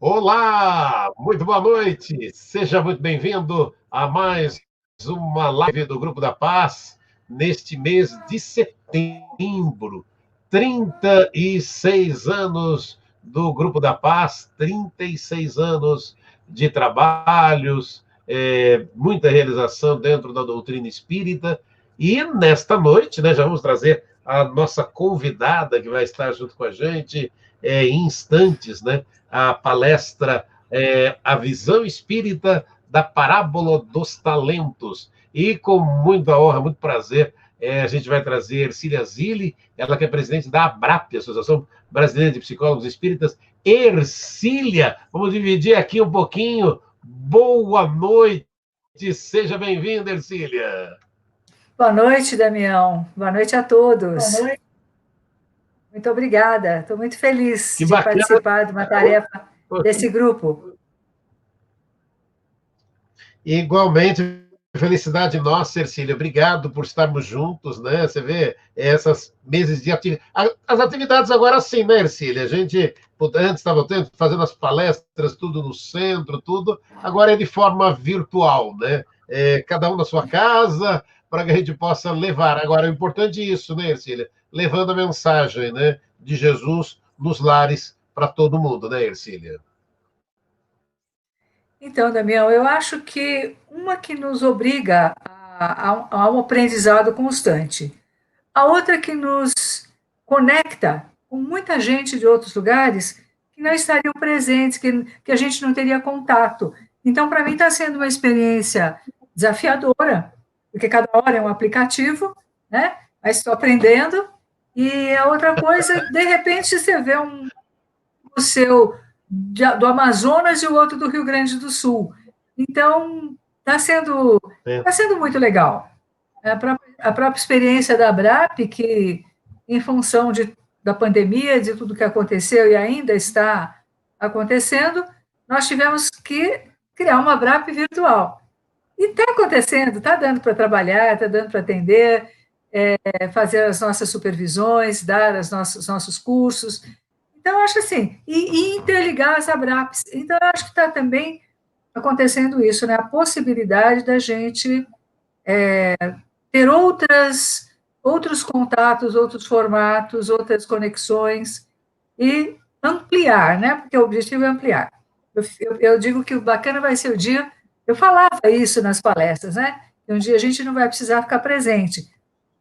Olá, muito boa noite. Seja muito bem-vindo a mais uma live do Grupo da Paz neste mês de setembro. 36 anos do Grupo da Paz, 36 anos de trabalhos, muita realização dentro da doutrina espírita. E nesta noite, né, já vamos trazer a nossa convidada que vai estar junto com a gente em instantes, né? A palestra A Visão Espírita da Parábola dos Talentos. E com muita honra, muito prazer, a gente vai trazer Ercília Zilli, ela que é presidente da ABRAP, Associação Brasileira de Psicólogos Espíritas. Ercília, vamos dividir aqui um pouquinho. Boa noite, seja bem-vinda, Ercília. Boa noite, Damião. Boa noite a todos. Muito obrigada. Estou muito feliz de participar de uma tarefa desse grupo. Igualmente, felicidade nossa, Ercília. Obrigado por estarmos juntos, né? Você vê esses meses de atividade. As atividades agora sim, né, Ercília? A gente antes estava fazendo as palestras, tudo no centro, tudo. Agora é de forma virtual, né? Cada um na sua casa, para que a gente possa levar. Agora, é importante isso, né, Ercília? Levando a mensagem, né, de Jesus nos lares para todo mundo, né, Ercília? Então, Damião, eu acho que uma que nos obriga a um aprendizado constante, a outra que nos conecta com muita gente de outros lugares que não estariam presentes, que a gente não teria contato. Então, para mim, está sendo uma experiência desafiadora, porque cada hora é um aplicativo, né? Mas estou aprendendo. E a outra coisa, de repente, você vê o seu do Amazonas e o outro do Rio Grande do Sul. Então, tá sendo muito legal. A própria experiência da ABRAP, que, em função da pandemia, de tudo que aconteceu e ainda está acontecendo, nós tivemos que criar uma ABRAP virtual. E está acontecendo, está dando para trabalhar, está dando para atender, fazer as nossas supervisões, dar os nossos cursos. Então, eu acho assim, e interligar as ABRAPs. Então, eu acho que está também acontecendo isso, né? A possibilidade da gente ter outros contatos, outros formatos, outras conexões e ampliar, né? Porque o objetivo é ampliar. Eu digo que o bacana vai ser o dia. Eu falava isso nas palestras, né? Que um dia a gente não vai precisar ficar presente.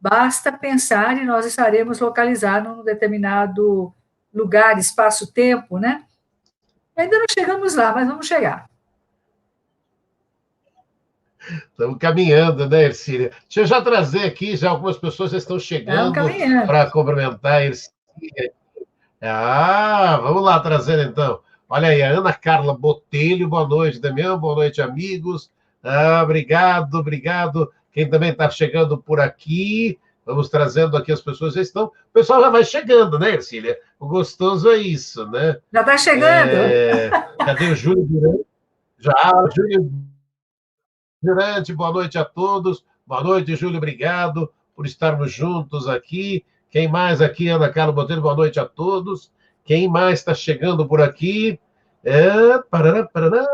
Basta pensar e nós estaremos localizados num determinado lugar, espaço-tempo, né? Ainda não chegamos lá, mas vamos chegar. Estamos caminhando, né, Ercília? Deixa eu já trazer aqui, já algumas pessoas já estão chegando para cumprimentar a Ercília. Vamos lá trazer então. Olha aí, a Ana Carla Botelho, boa noite, Damião, boa noite, amigos. Obrigado, obrigado. Quem também está chegando por aqui, vamos trazendo aqui, as pessoas já estão. O pessoal já vai chegando, né, Ercília? O gostoso é isso, né? Já está chegando. Cadê o Júlio Durante? Já, o Júlio Durante, boa noite a todos. Boa noite, Júlio, obrigado por estarmos juntos aqui. Quem mais aqui? Ana Carla Botelho, boa noite a todos. Quem mais está chegando por aqui? Parará, parará.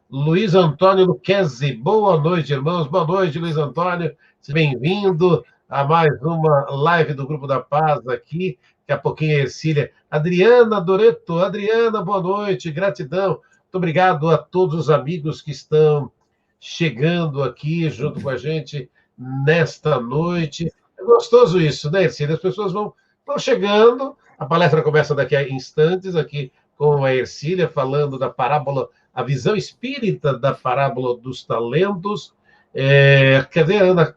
Luiz Antônio Luquezzi, boa noite, irmãos. Boa noite, Luiz Antônio. Bem-vindo a mais uma live do Grupo da Paz aqui. Daqui a pouquinho a Ercília. Adriana Doreto, Adriana, boa noite, gratidão. Muito obrigado a todos os amigos que estão chegando aqui junto com a gente nesta noite. É gostoso isso, né, Ercília? As pessoas vão chegando, a palestra começa daqui a instantes, aqui com a Ercília, falando da parábola, a visão espírita da parábola dos talentos. Quer ver, Ana,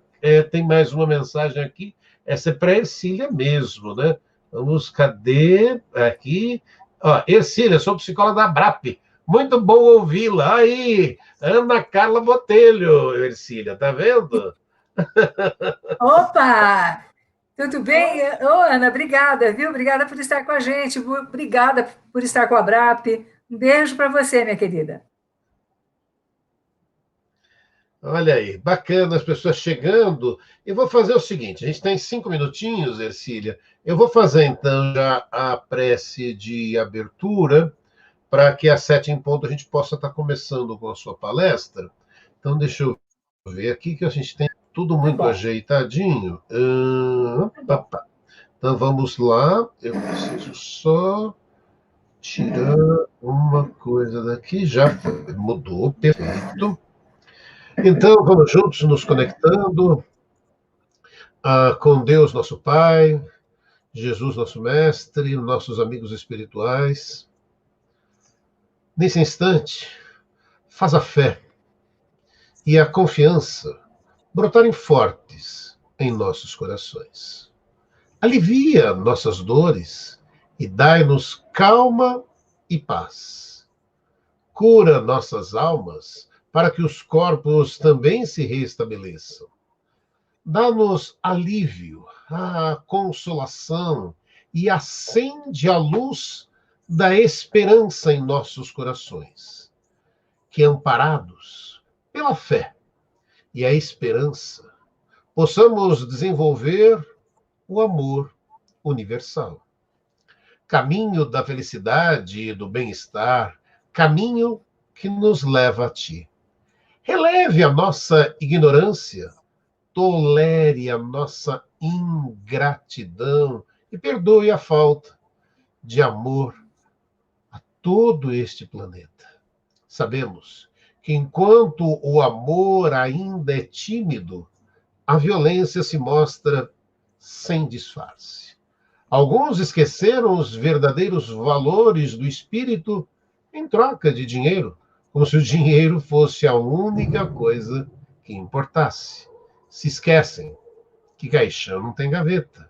tem mais uma mensagem aqui, essa é para a Ercília mesmo, né? Vamos, cadê? Aqui. Ercília, sou psicóloga da ABRAP. Muito bom ouvi-la. Aí, Ana Carla Botelho, Ercília, tá vendo? Opa! Tudo bem? Ô, Ana, obrigada, viu? Obrigada por estar com a gente, obrigada por estar com a ABRAP. Um beijo para você, minha querida. Olha aí, bacana, as pessoas chegando. Eu vou fazer o seguinte: a gente tem 5 minutinhos, Ercília. Eu vou fazer, então, já a prece de abertura. para que às 7 em ponto a gente possa estar começando com a sua palestra. Então, deixa eu ver aqui que a gente tem tudo muito ajeitadinho. Então, vamos lá. Eu preciso só tirar uma coisa daqui. Já foi, mudou, perfeito. Então, vamos juntos nos conectando com Deus, nosso Pai, Jesus, nosso Mestre, nossos amigos espirituais. Nesse instante, faz a fé e a confiança brotarem fortes em nossos corações. Alivia nossas dores e dai-nos calma e paz. Cura nossas almas para que os corpos também se restabeleçam. Dá-nos alívio, a consolação e acende a luz da esperança em nossos corações. Que, amparados pela fé e a esperança, possamos desenvolver o amor universal. Caminho da felicidade e do bem-estar, caminho que nos leva a ti. Releve a nossa ignorância, tolere a nossa ingratidão e perdoe a falta de amor a todo este planeta. Sabemos que enquanto o amor ainda é tímido, a violência se mostra sem disfarce. Alguns esqueceram os verdadeiros valores do espírito em troca de dinheiro, como se o dinheiro fosse a única coisa que importasse. Se esquecem que caixão não tem gaveta.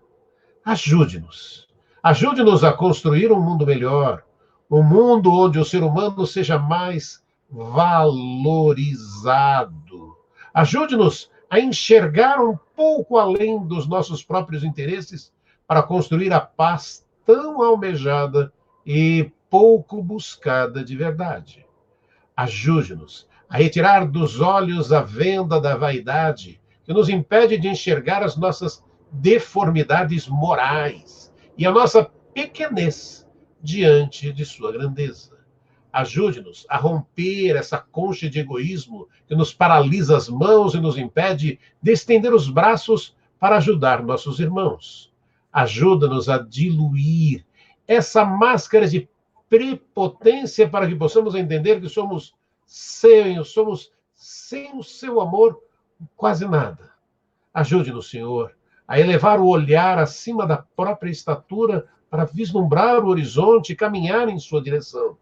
Ajude-nos. Ajude-nos a construir um mundo melhor, um mundo onde o ser humano seja mais valorizado. Ajude-nos a enxergar um pouco além dos nossos próprios interesses para construir a paz tão almejada e pouco buscada de verdade. Ajude-nos a retirar dos olhos a venda da vaidade que nos impede de enxergar as nossas deformidades morais e a nossa pequenez diante de sua grandeza. Ajude-nos a romper essa concha de egoísmo que nos paralisa as mãos e nos impede de estender os braços para ajudar nossos irmãos. Ajuda-nos a diluir essa máscara de prepotência para que possamos entender que somos sem o seu amor quase nada. Ajude-nos, Senhor, a elevar o olhar acima da própria estatura para vislumbrar o horizonte e caminhar em sua direção.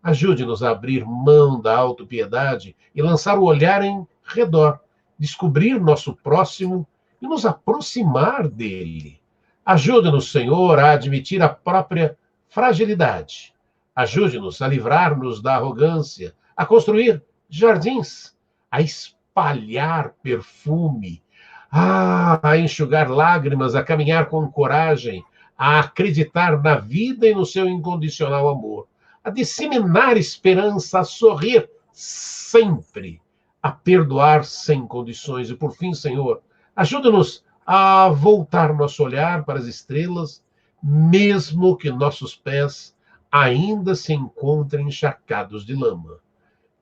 Ajude-nos a abrir mão da autopiedade e lançar o olhar em redor, descobrir nosso próximo e nos aproximar dele. Ajude-nos, Senhor, a admitir a própria fragilidade. Ajude-nos a livrar-nos da arrogância, a construir jardins, a espalhar perfume, a enxugar lágrimas, a caminhar com coragem, a acreditar na vida e no seu incondicional amor, a disseminar esperança, a sorrir sempre, a perdoar sem condições. E, por fim, Senhor, ajuda-nos a voltar nosso olhar para as estrelas, mesmo que nossos pés ainda se encontrem encharcados de lama.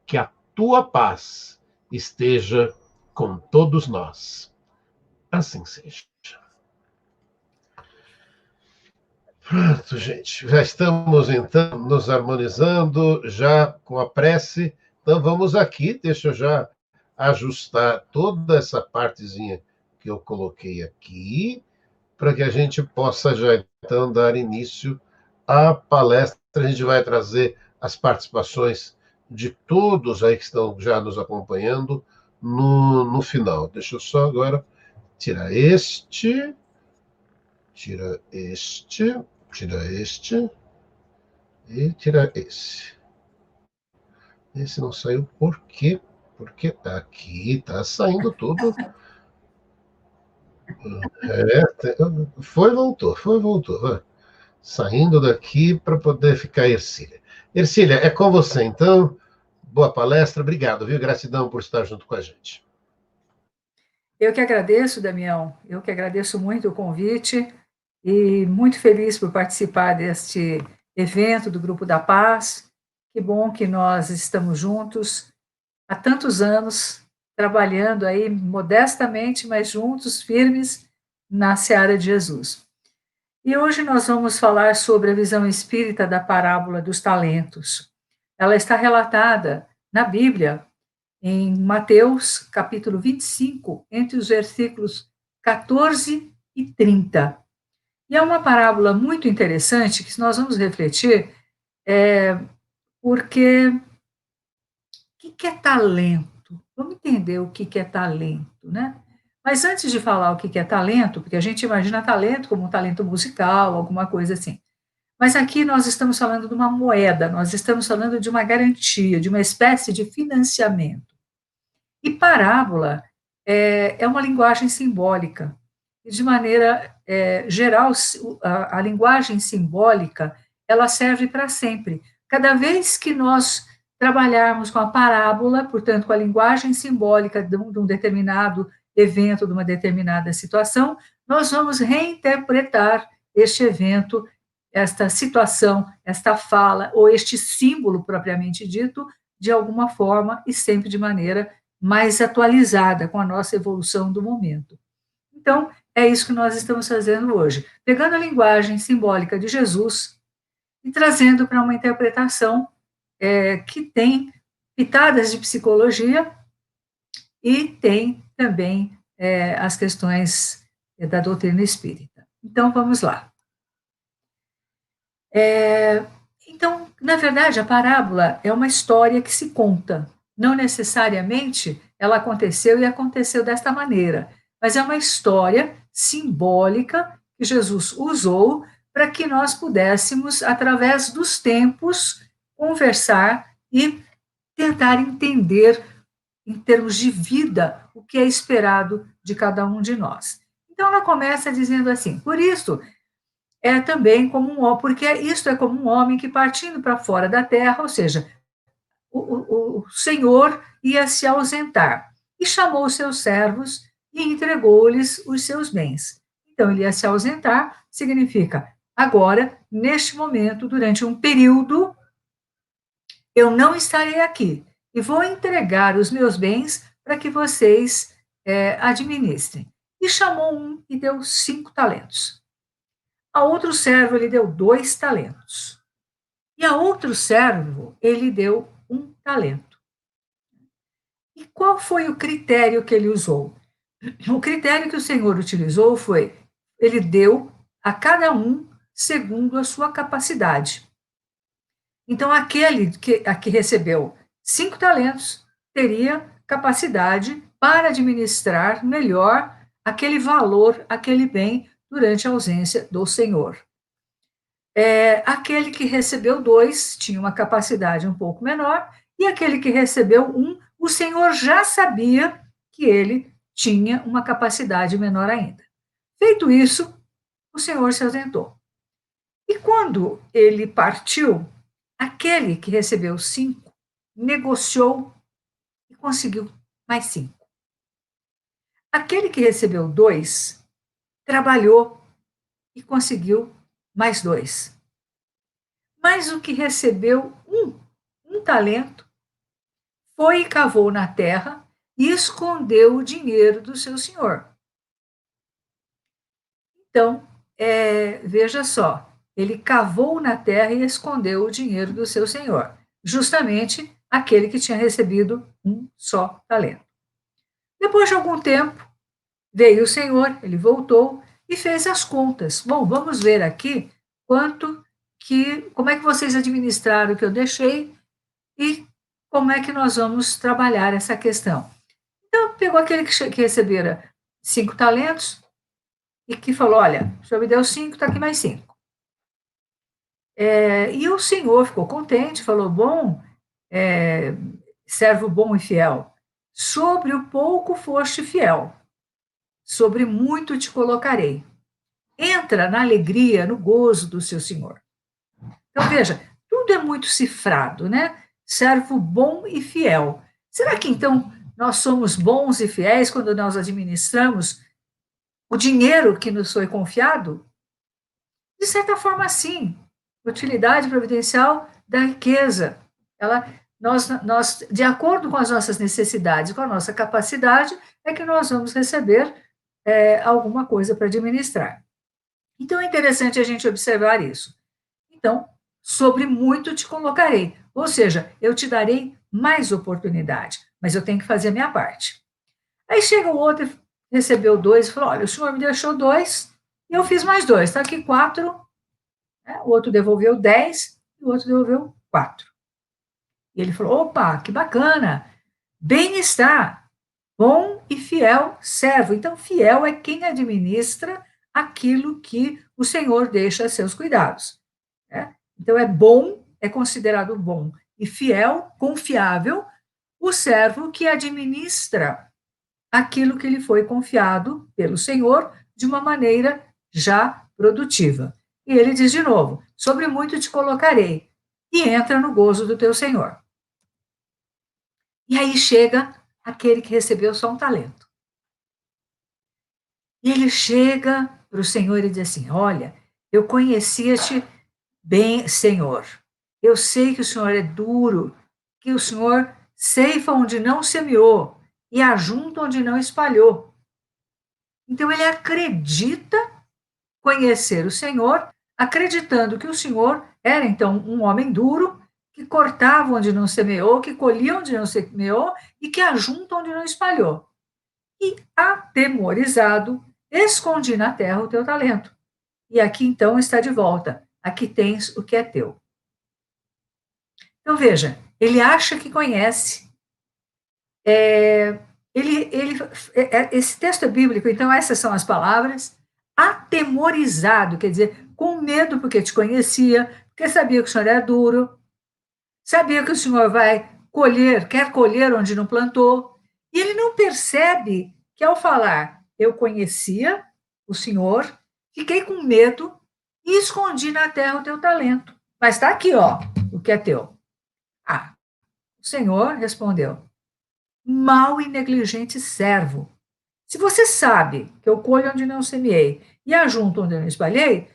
Que a tua paz esteja com todos nós. Assim seja. Pronto, gente. Já estamos, então, nos harmonizando, já com a prece. Então, vamos aqui. Deixa eu já ajustar toda essa partezinha que eu coloquei aqui, para que a gente possa já, então, dar início à palestra. A gente vai trazer as participações de todos aí que estão já nos acompanhando no final. Deixa eu só agora tirar este e tirar esse. Esse não saiu por quê? Porque aqui está saindo tudo. Voltou. Saindo daqui para poder ficar Ercília. Ercília, é com você, então. Boa palestra, obrigado, viu? Gratidão por estar junto com a gente. Eu que agradeço, Damião. Eu que agradeço muito o convite e muito feliz por participar deste evento do Grupo da Paz. Que bom que nós estamos juntos há tantos anos, trabalhando aí modestamente, mas juntos, firmes, na seara de Jesus. E hoje nós vamos falar sobre a visão espírita da parábola dos talentos. Ela está relatada na Bíblia, em Mateus, capítulo 25, entre os versículos 14 e 30. E é uma parábola muito interessante que nós vamos refletir, porque o que é talento? Vamos entender o que é talento, né? Mas antes de falar o que é talento, porque a gente imagina talento como um talento musical, alguma coisa assim. Mas aqui nós estamos falando de uma moeda, nós estamos falando de uma garantia, de uma espécie de financiamento. E parábola é uma linguagem simbólica. E de maneira geral, a linguagem simbólica, ela serve para sempre. Cada vez que nós trabalharmos com a parábola, portanto, com a linguagem simbólica de um determinado evento, de uma determinada situação, nós vamos reinterpretar este evento, esta situação, esta fala, ou este símbolo propriamente dito, de alguma forma e sempre de maneira mais atualizada com a nossa evolução do momento. Então, é isso que nós estamos fazendo hoje, pegando a linguagem simbólica de Jesus e trazendo para uma interpretação que tem pitadas de psicologia e tem também as questões da doutrina espírita. Então, vamos lá. Então, na verdade, a parábola é uma história que se conta. Não necessariamente ela aconteceu e aconteceu desta maneira, mas é uma história simbólica que Jesus usou para que nós pudéssemos, através dos tempos, conversar e tentar entender, em termos de vida, o que é esperado de cada um de nós. Então, ela começa dizendo assim: por isso, é também como um homem, porque isto é como um homem que partindo para fora da terra, ou seja, o Senhor ia se ausentar e chamou os seus servos e entregou-lhes os seus bens. Então, ele ia se ausentar, significa agora, neste momento, durante um período, eu não estarei aqui e vou entregar os meus bens para que vocês administrem. E chamou um e deu 5 talentos. A outro servo ele deu 2 talentos. E a outro servo ele deu 1 talento. E qual foi o critério que ele usou? O critério que o Senhor utilizou foi, ele deu a cada um segundo a sua capacidade. Então, aquele que recebeu 5 talentos teria capacidade para administrar melhor aquele valor, aquele bem, durante a ausência do Senhor. Aquele que recebeu 2 tinha uma capacidade um pouco menor, e aquele que recebeu 1, o Senhor já sabia que ele tinha uma capacidade menor ainda. Feito isso, o Senhor se ausentou. E quando ele partiu, aquele que recebeu 5 negociou e conseguiu mais 5. Aquele que recebeu 2 trabalhou e conseguiu mais 2. Mas o que recebeu um talento foi e cavou na terra e escondeu o dinheiro do seu senhor. Então, veja só, ele cavou na terra e escondeu o dinheiro do seu senhor, justamente aquele que tinha recebido um só talento. Depois de algum tempo, veio o senhor, ele voltou e fez as contas. Bom, vamos ver aqui como é que vocês administraram o que eu deixei e como é que nós vamos trabalhar essa questão. Então, pegou aquele que recebera 5 talentos e que falou, olha, o senhor me deu 5, está aqui mais 5. E o senhor ficou contente, falou, bom, servo bom e fiel, sobre o pouco foste fiel, sobre muito te colocarei. Entra na alegria, no gozo do seu senhor. Então, veja, tudo é muito cifrado, né? Servo bom e fiel. Será que, então, nós somos bons e fiéis quando nós administramos o dinheiro que nos foi confiado? De certa forma, sim. Utilidade providencial da riqueza. Nós, de acordo com as nossas necessidades, com a nossa capacidade, é que nós vamos receber alguma coisa para administrar. Então, é interessante a gente observar isso. Então, sobre muito te colocarei, ou seja, eu te darei mais oportunidade, mas eu tenho que fazer a minha parte. Aí chega o outro, recebeu 2, e falou: olha, o senhor me deixou 2, e eu fiz mais 2, está aqui 4. Né? O outro devolveu 10, e o outro devolveu 4. E ele falou: opa, que bacana, bem está, bom e fiel servo. Então, fiel é quem administra aquilo que o Senhor deixa a seus cuidados. Né? Então, é bom, é considerado bom e fiel, confiável, o servo que administra aquilo que lhe foi confiado pelo Senhor de uma maneira já produtiva. E ele diz de novo: sobre muito te colocarei, e entra no gozo do teu Senhor. E aí chega aquele que recebeu só um talento. E ele chega para o Senhor e diz assim: olha, eu conhecia-te bem, Senhor. Eu sei que o Senhor é duro, que o Senhor ceifa onde não semeou e ajunta onde não espalhou. Então ele acredita conhecer o Senhor, acreditando que o Senhor era então um homem duro, que cortava onde não semeou, que colhia onde não semeou e que ajunta onde não espalhou. E, atemorizado, escondi na terra o teu talento. E aqui então está de volta. Aqui tens o que é teu. Então veja, ele acha que conhece. Esse texto é bíblico, então essas são as palavras. Atemorizado, quer dizer, com medo porque te conhecia, porque sabia que o Senhor é duro, sabia que o Senhor vai colher, quer colher onde não plantou. E ele não percebe que ao falar, eu conhecia o Senhor, fiquei com medo e escondi na terra o teu talento. Mas está aqui, ó, o que é teu. Ah, o Senhor respondeu: mau e negligente servo. Se você sabe que eu colho onde não semeei e ajunto onde não espalhei,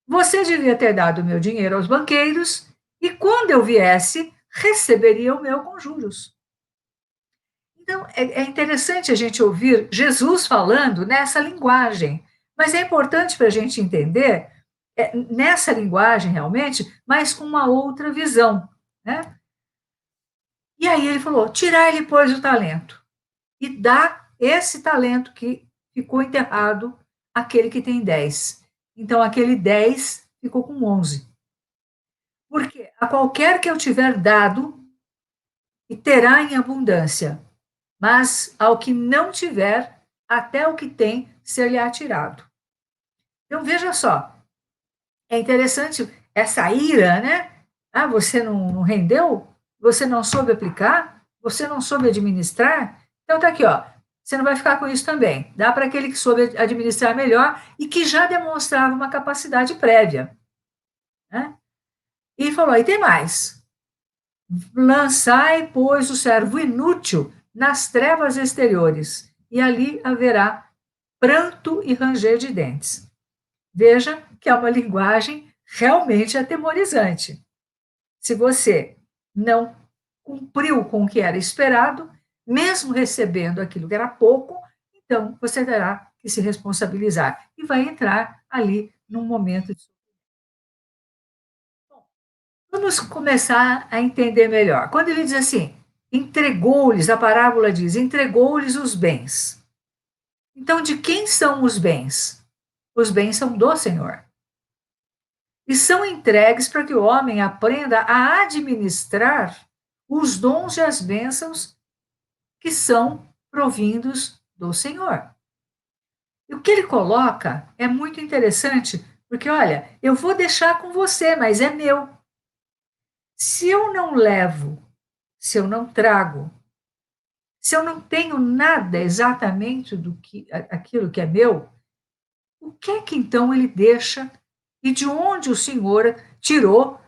você devia ter dado o meu dinheiro aos banqueiros e quando eu viesse, receberia o meu com juros. Então, é interessante a gente ouvir Jesus falando nessa linguagem, mas é importante para a gente entender nessa linguagem realmente, mas com uma outra visão. Né? E aí ele falou: tirai-lhe, pois, o talento e dá esse talento que ficou enterrado àquele que tem 10. Então, aquele 10 ficou com 11. Porque a qualquer que eu tiver dado, e terá em abundância, mas ao que não tiver, até o que tem ser-lhe tirado. Então, veja só, é interessante essa ira, né? Ah, você não rendeu? Você não soube aplicar? Você não soube administrar? Então, tá aqui, ó. Você não vai ficar com isso também. Dá para aquele que soube administrar melhor e que já demonstrava uma capacidade prévia. Né? E falou: e tem mais. Lançai, pois, o servo inútil nas trevas exteriores, e ali haverá pranto e ranger de dentes. Veja que é uma linguagem realmente atemorizante. Se você não cumpriu com o que era esperado, mesmo recebendo aquilo que era pouco, então você terá que se responsabilizar e vai entrar ali num momento de. Vamos começar a entender melhor. Quando ele diz assim, entregou-lhes, a parábola diz, entregou-lhes os bens. Então, de quem são os bens? Os bens são do Senhor. E são entregues para que o homem aprenda a administrar os dons e as bênçãos que são provindos do Senhor. E o que ele coloca é muito interessante, porque, olha, eu vou deixar com você, mas é meu. Se eu não levo, se eu não trago, se eu não tenho nada exatamente do que aquilo que é meu, o que é que então ele deixa e de onde o Senhor tirou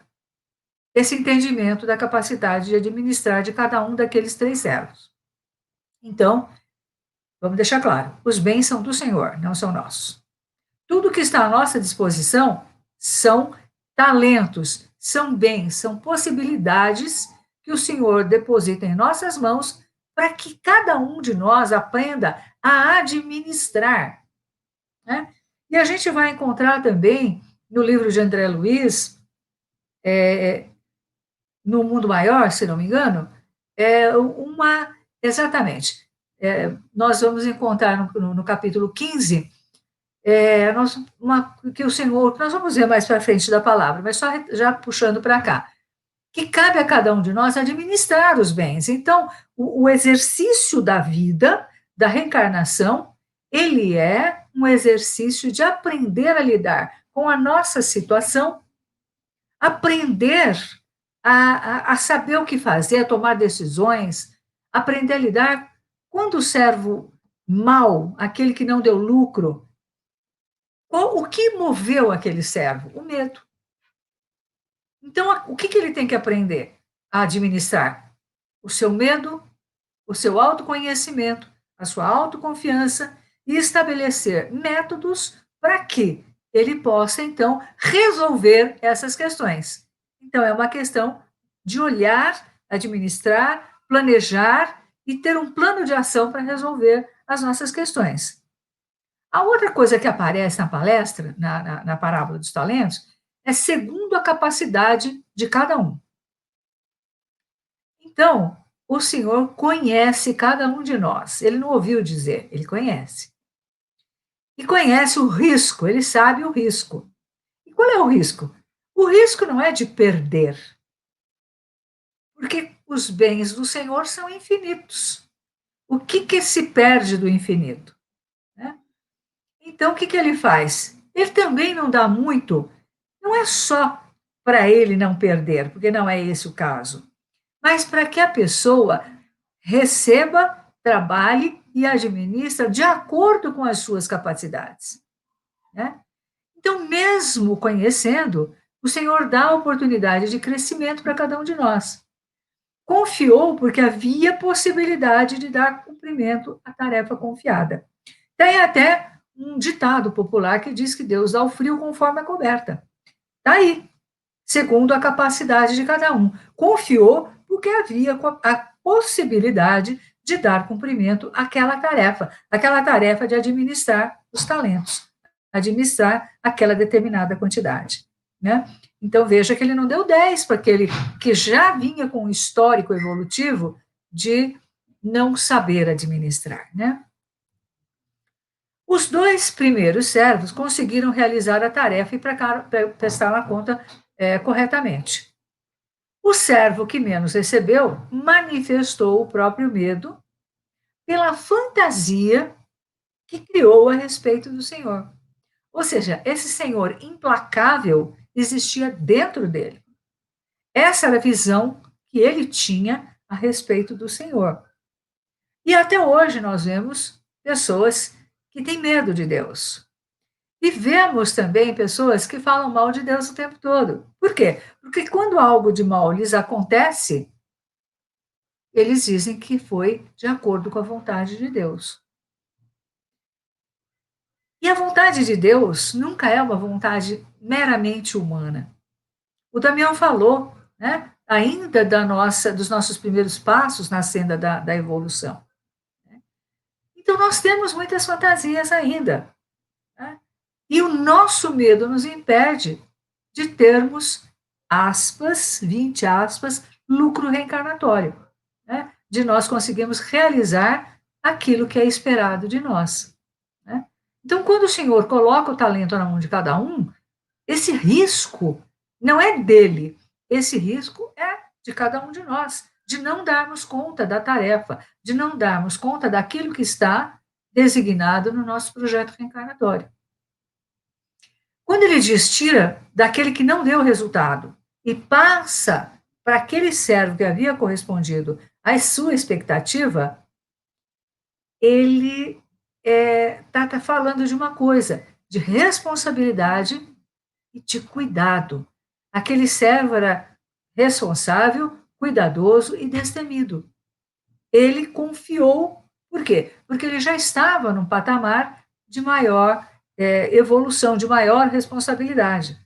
esse entendimento da capacidade de administrar de cada um daqueles 3 servos? Então, vamos deixar claro, os bens são do Senhor, não são nossos. Tudo que está à nossa disposição são talentos, são bens, são possibilidades que o Senhor deposita em nossas mãos para que cada um de nós aprenda a administrar, né? E a gente vai encontrar também no livro de André Luiz, no Mundo Maior, se não me engano, uma. Exatamente. Nós vamos encontrar no capítulo 15, que o Senhor. Nós vamos ver mais para frente da palavra, mas só já puxando para cá. Que cabe a cada um de nós administrar os bens. Então, o exercício da vida, da reencarnação, ele é um exercício de aprender a lidar com a nossa situação, aprender a saber o que fazer, a tomar decisões, aprender a lidar quando o servo mau, aquele que não deu lucro, o que moveu aquele servo? O medo. Então, o que ele tem que aprender? A administrar o seu medo, o seu autoconhecimento, a sua autoconfiança e estabelecer métodos para que ele possa, então, resolver essas questões. Então, é uma questão de olhar, administrar, planejar e ter um plano de ação para resolver as nossas questões. A outra coisa que aparece na palestra, na parábola dos talentos, é segundo a capacidade de cada um. Então, o Senhor conhece cada um de nós. Ele não ouviu dizer, ele conhece. E conhece o risco, ele sabe o risco. E qual é o risco? O risco não é de perder, porque os bens do Senhor são infinitos. O que se perde do infinito? Né? Então, o que ele faz? Ele também não dá muito, não é só para ele não perder, porque não é esse o caso, mas para que a pessoa receba, trabalhe e administre de acordo com as suas capacidades. Né? Então, mesmo conhecendo, o Senhor dá a oportunidade de crescimento para cada um de nós. Confiou porque havia possibilidade de dar cumprimento à tarefa confiada. Tem até um ditado popular que diz que Deus dá o frio conforme a coberta. Está aí, segundo a capacidade de cada um. Confiou porque havia a possibilidade de dar cumprimento àquela tarefa de administrar os talentos, administrar aquela determinada quantidade. Né? Então, veja que ele não deu 10 para aquele que já vinha com um histórico evolutivo de não saber administrar. Né? Os 2 primeiros servos conseguiram realizar a tarefa e prestar a conta corretamente. O servo que menos recebeu manifestou o próprio medo pela fantasia que criou a respeito do Senhor. Ou seja, esse Senhor implacável existia dentro dele. Essa era a visão que ele tinha a respeito do Senhor. E até hoje nós vemos pessoas que têm medo de Deus. E vemos também pessoas que falam mal de Deus o tempo todo. Por quê? Porque quando algo de mal lhes acontece, eles dizem que foi de acordo com a vontade de Deus. E a vontade de Deus nunca é uma vontade meramente humana. O Damião falou, né, ainda dos nossos primeiros passos na senda da evolução. Então, nós temos muitas fantasias ainda. Né? E o nosso medo nos impede de termos, aspas, 20 aspas, lucro reencarnatório. Né? De nós conseguirmos realizar aquilo que é esperado de nós. Né? Então, quando o Senhor coloca o talento na mão de cada um, esse risco não é dele, esse risco é de cada um de nós, de não darmos conta da tarefa, de não darmos conta daquilo que está designado no nosso projeto reencarnatório. Quando ele diz tira daquele que não deu resultado e passa para aquele servo que havia correspondido à sua expectativa, ele está falando de uma coisa, de responsabilidade e de cuidado. Aquele servo era responsável, cuidadoso e destemido. Ele confiou, por quê? Porque ele já estava num patamar de maior evolução, de maior responsabilidade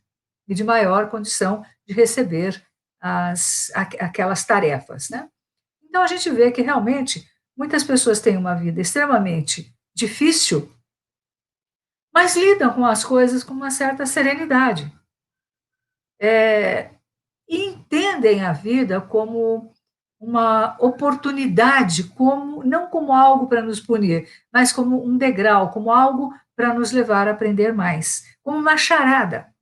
e de maior condição de receber aquelas tarefas, né? Então, a gente vê que realmente muitas pessoas têm uma vida extremamente difícil, mas lidam com as coisas com uma certa serenidade. E entendem a vida como uma oportunidade, como não como algo para nos punir, mas como um degrau, como algo para nos levar a aprender mais, como uma charada,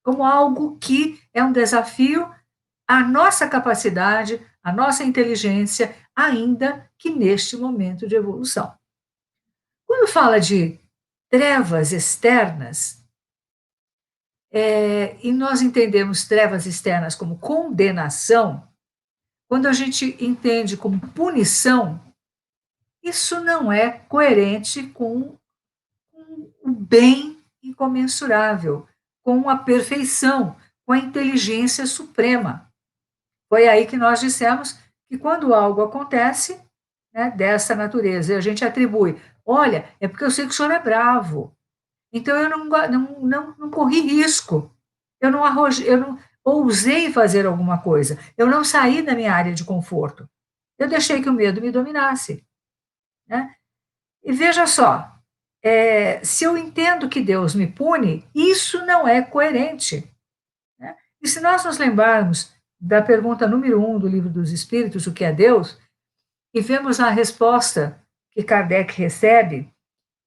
como algo que é um desafio à nossa capacidade, à nossa inteligência, ainda que neste momento de evolução. Quando fala de trevas externas, e nós entendemos trevas externas como condenação, quando a gente entende como punição, isso não é coerente com o bem incomensurável, com a perfeição, com a inteligência suprema. Foi aí que nós dissemos que quando algo acontece, né, dessa natureza, e a gente atribui, olha, é porque eu sei que o senhor é bravo, então eu não corri risco, eu não ousei fazer alguma coisa, eu não saí da minha área de conforto, eu deixei que o medo me dominasse. Né? E veja só, se eu entendo que Deus me pune, isso não é coerente. Né? E se nós nos lembrarmos da pergunta número 1 do Livro dos Espíritos, o que é Deus, e vemos a resposta que Kardec recebe,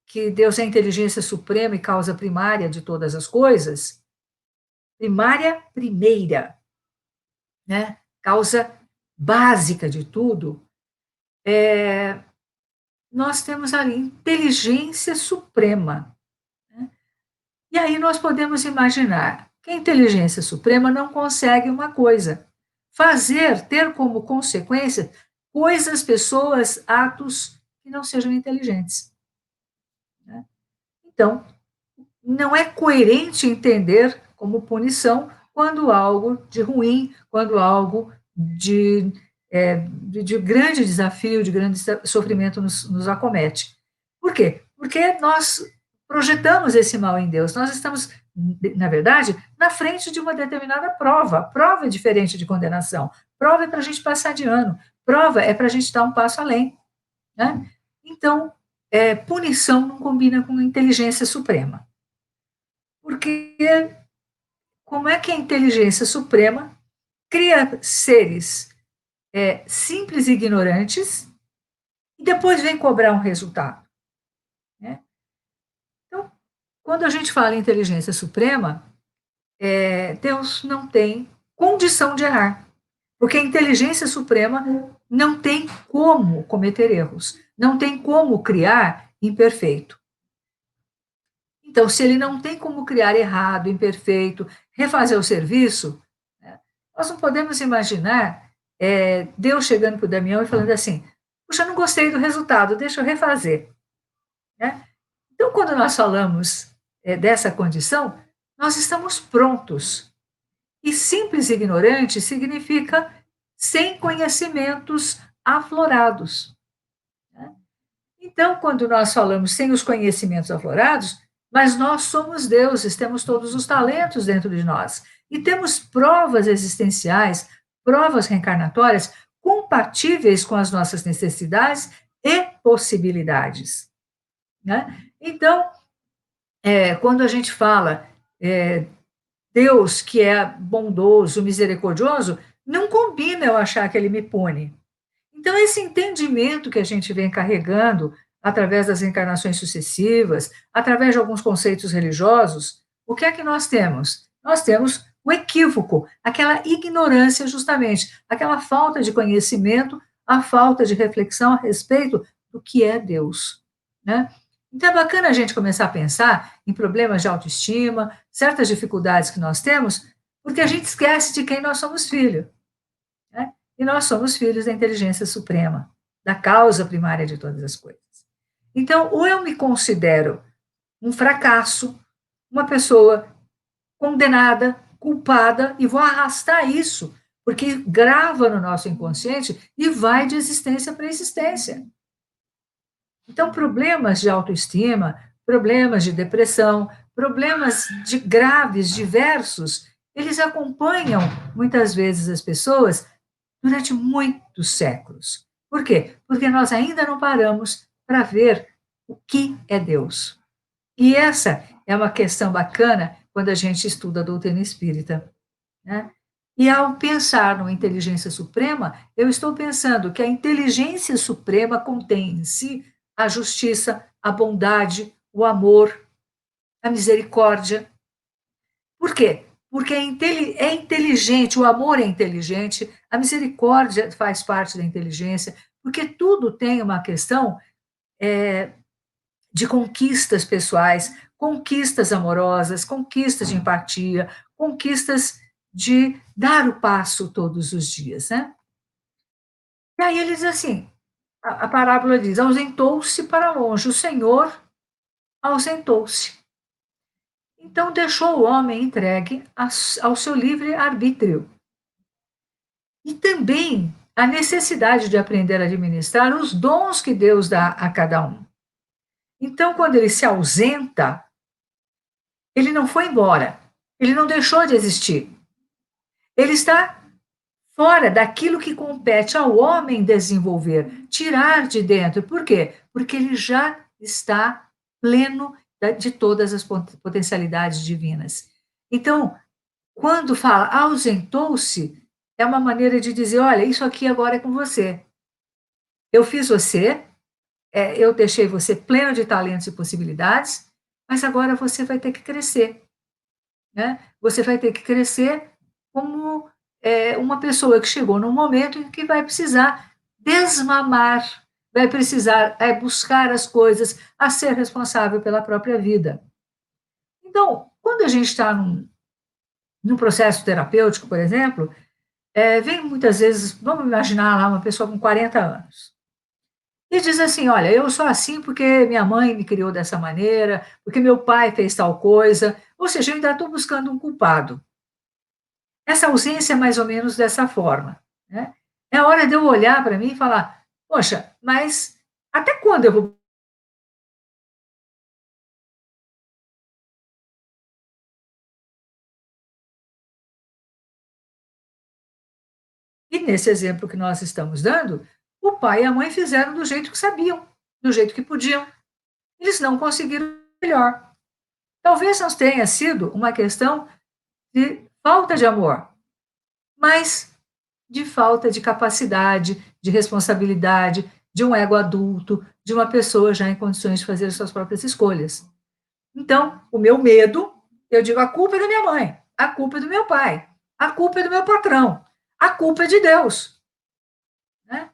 que Deus é a inteligência suprema e causa primária de todas as coisas, primária primeira, né? Causa básica de tudo, nós temos ali inteligência suprema. Né? E aí nós podemos imaginar que a inteligência suprema não consegue uma coisa: fazer, ter como consequência coisas, pessoas, atos que não sejam inteligentes. Né? Então, não é coerente entender como punição quando algo de ruim, quando algo de grande desafio, de grande sofrimento nos acomete. Por quê? Porque nós projetamos esse mal em Deus. Nós estamos, na verdade, na frente de uma determinada prova. Prova é diferente de condenação. Prova é para a gente passar de ano. Prova é para a gente dar um passo além. Né? Então, punição não combina com inteligência suprema. Porque como é que a inteligência suprema cria seres simples e ignorantes e depois vem cobrar um resultado? Né? Então, quando a gente fala em inteligência suprema, Deus não tem condição de errar, porque a inteligência suprema não tem como cometer erros, não tem como criar imperfeito. Então, se ele não tem como criar errado, imperfeito, refazer o serviço, né, nós não podemos imaginar Deus chegando para o Damião e falando assim: puxa, não gostei do resultado, deixa eu refazer. Né? Então, quando nós falamos dessa condição, nós estamos prontos. E simples e ignorante significa sem conhecimentos aflorados. Né? Então, quando nós falamos sem os conhecimentos aflorados, mas nós somos deuses, temos todos os talentos dentro de nós. E temos provas existenciais, provas reencarnatórias compatíveis com as nossas necessidades e possibilidades. Né? Então, quando a gente fala Deus que é bondoso, misericordioso, não combina eu achar que ele me pune. Então, esse entendimento que a gente vem carregando através das encarnações sucessivas, através de alguns conceitos religiosos, o que é que nós temos? Nós temos o equívoco, aquela ignorância, justamente, aquela falta de conhecimento, a falta de reflexão a respeito do que é Deus. Né? Então, é bacana a gente começar a pensar em problemas de autoestima, certas dificuldades que nós temos, porque a gente esquece de quem nós somos filhos. Né? E nós somos filhos da inteligência suprema, da causa primária de todas as coisas. Então, ou eu me considero um fracasso, uma pessoa condenada, culpada, e vou arrastar isso, porque grava no nosso inconsciente e vai de existência para existência. Então, problemas de autoestima, problemas de depressão, problemas de graves, diversos, eles acompanham, muitas vezes, as pessoas durante muitos séculos. Por quê? Porque nós ainda não paramos para ver o que é Deus. E essa é uma questão bacana quando a gente estuda a doutrina espírita, né? E ao pensar numa inteligência suprema, eu estou pensando que a inteligência suprema contém em si a justiça, a bondade, o amor, a misericórdia. Por quê? Porque é inteligente, o amor é inteligente, a misericórdia faz parte da inteligência, porque tudo tem uma questão de conquistas pessoais, conquistas amorosas, conquistas de empatia, conquistas de dar o passo todos os dias, né? E aí ele diz assim, a parábola diz, ausentou-se para longe, o Senhor ausentou-se. Então deixou o homem entregue ao seu livre arbítrio. E também a necessidade de aprender a administrar os dons que Deus dá a cada um. Então, quando ele se ausenta, ele não foi embora, ele não deixou de existir. Ele está fora daquilo que compete ao homem desenvolver, tirar de dentro. Por quê? Porque ele já está pleno de todas as potencialidades divinas. Então, quando fala ausentou-se, é uma maneira de dizer: olha, isso aqui agora é com você. Eu fiz você, eu deixei você pleno de talentos e possibilidades, mas agora você vai ter que crescer. Né? Você vai ter que crescer como uma pessoa que chegou num momento em que vai precisar desmamar, vai precisar buscar as coisas, a ser responsável pela própria vida. Então, quando a gente está num processo terapêutico, por exemplo, vem muitas vezes, vamos imaginar lá uma pessoa com 40 anos, e diz assim: olha, eu sou assim porque minha mãe me criou dessa maneira, porque meu pai fez tal coisa, ou seja, eu ainda estou buscando um culpado. Essa ausência é mais ou menos dessa forma, né? É hora de eu olhar para mim e falar: poxa, mas até quando eu vou. E nesse exemplo que nós estamos dando, o pai e a mãe fizeram do jeito que sabiam, do jeito que podiam. Eles não conseguiram melhor. Talvez não tenha sido uma questão de falta de amor, mas de falta de capacidade, de responsabilidade, de um ego adulto, de uma pessoa já em condições de fazer suas próprias escolhas. Então, o meu medo, eu digo, a culpa é da minha mãe, a culpa é do meu pai, a culpa é do meu patrão, a culpa é de Deus. Né?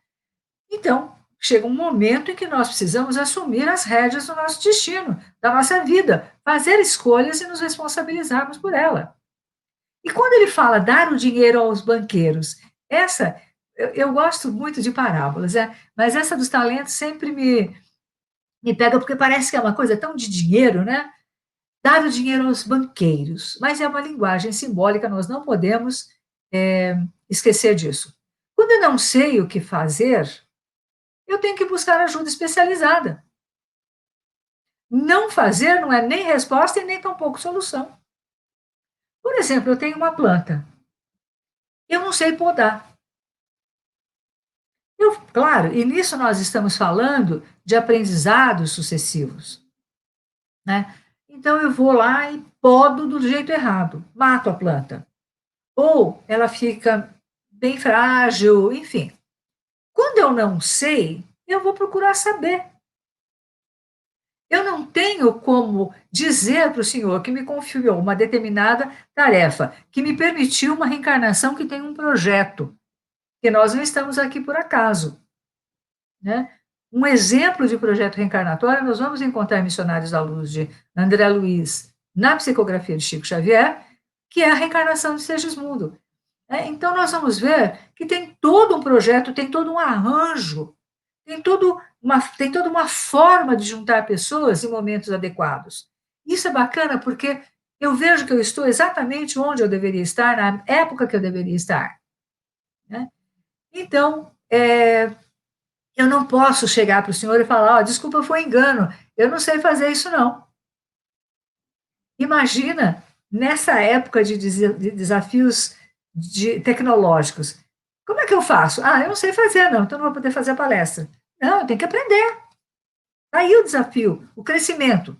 Então, chega um momento em que nós precisamos assumir as rédeas do nosso destino, da nossa vida, fazer escolhas e nos responsabilizarmos por ela. E quando ele fala dar o dinheiro aos banqueiros, essa, eu gosto muito de parábolas, mas essa dos talentos sempre me pega, porque parece que é uma coisa tão de dinheiro, né? Dar o dinheiro aos banqueiros, mas é uma linguagem simbólica, nós não podemos esquecer disso. Quando eu não sei o que fazer, eu tenho que buscar ajuda especializada. Não fazer não é nem resposta e nem tampouco solução. Por exemplo, eu tenho uma planta, eu não sei podar. Claro, e nisso nós estamos falando de aprendizados sucessivos. Né? Então eu vou lá e podo do jeito errado, mato a planta. Ou ela fica bem frágil, enfim. Quando eu não sei, eu vou procurar saber. Eu não tenho como dizer para o Senhor que me confiou uma determinada tarefa, que me permitiu uma reencarnação que tem um projeto, que nós não estamos aqui por acaso. Né? Um exemplo de projeto reencarnatório, nós vamos encontrar em Missionários da Luz de André Luiz, na psicografia de Chico Xavier, que é a reencarnação de Segismundo. Então, nós vamos ver que tem todo um projeto, tem todo um arranjo, tem toda uma forma de juntar pessoas em momentos adequados. Isso é bacana porque eu vejo que eu estou exatamente onde eu deveria estar, na época que eu deveria estar. Né? Então, eu não posso chegar para o senhor e falar: oh, desculpa, foi engano, eu não sei fazer isso, não. Imagina nessa época de desafios tecnológicos. Como é que eu faço? Ah, eu não sei fazer, não, então não vou poder fazer a palestra. Não, eu tenho que aprender. Aí o desafio, o crescimento.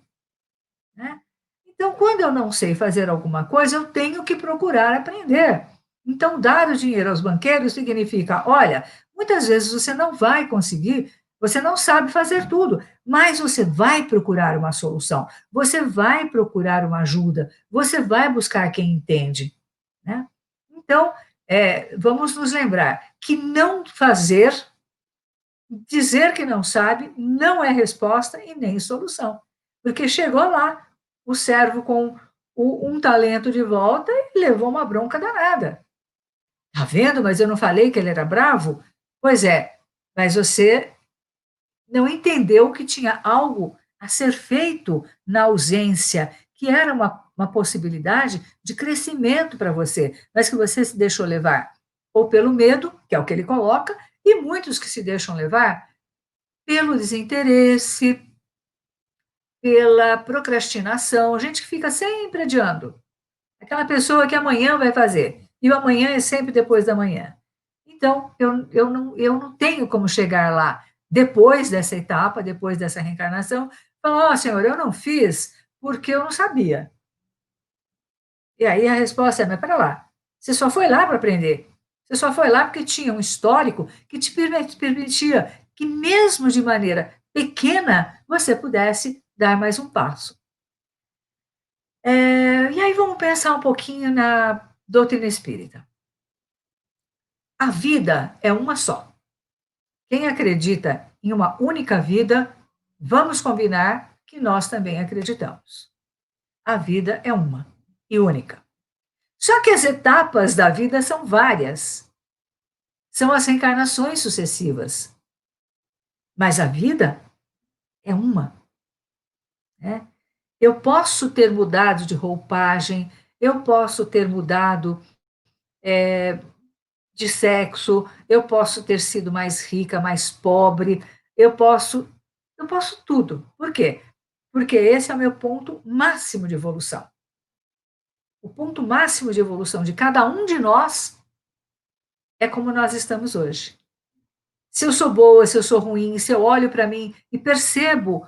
Né? Então, quando eu não sei fazer alguma coisa, eu tenho que procurar aprender. Então, dar o dinheiro aos banqueiros significa: olha, muitas vezes você não vai conseguir, você não sabe fazer tudo, mas você vai procurar uma solução, você vai procurar uma ajuda, você vai buscar quem entende. Né? Então, vamos nos lembrar que não fazer, dizer que não sabe, não é resposta e nem solução. Porque chegou lá o servo com um talento de volta e levou uma bronca danada. Tá vendo? Mas eu não falei que ele era bravo? Pois é, mas você não entendeu que tinha algo a ser feito na ausência, que era uma possibilidade de crescimento para você, mas que você se deixou levar ou pelo medo, que é o que ele coloca, e muitos que se deixam levar pelo desinteresse, pela procrastinação, gente que fica sempre adiando. Aquela pessoa que amanhã vai fazer, e o amanhã é sempre depois da manhã. Então, eu não tenho como chegar lá depois dessa etapa, depois dessa reencarnação, falar, ó, oh, Senhor, eu não fiz porque eu não sabia. E aí a resposta é, mas para lá, você só foi lá para aprender. Você só foi lá porque tinha um histórico que te permitia que, mesmo de maneira pequena, você pudesse dar mais um passo. E aí vamos pensar um pouquinho na doutrina espírita. A vida é uma só. Quem acredita em uma única vida, vamos combinar que nós também acreditamos. A vida é uma e única. Só que as etapas da vida são várias. São as reencarnações sucessivas. Mas a vida é uma. Né? Eu posso ter mudado de roupagem, eu posso ter mudado de sexo, eu posso ter sido mais rica, mais pobre, eu posso tudo. Por quê? Porque esse é o meu ponto máximo de evolução. O ponto máximo de evolução de cada um de nós é como nós estamos hoje. Se eu sou boa, se eu sou ruim, se eu olho para mim e percebo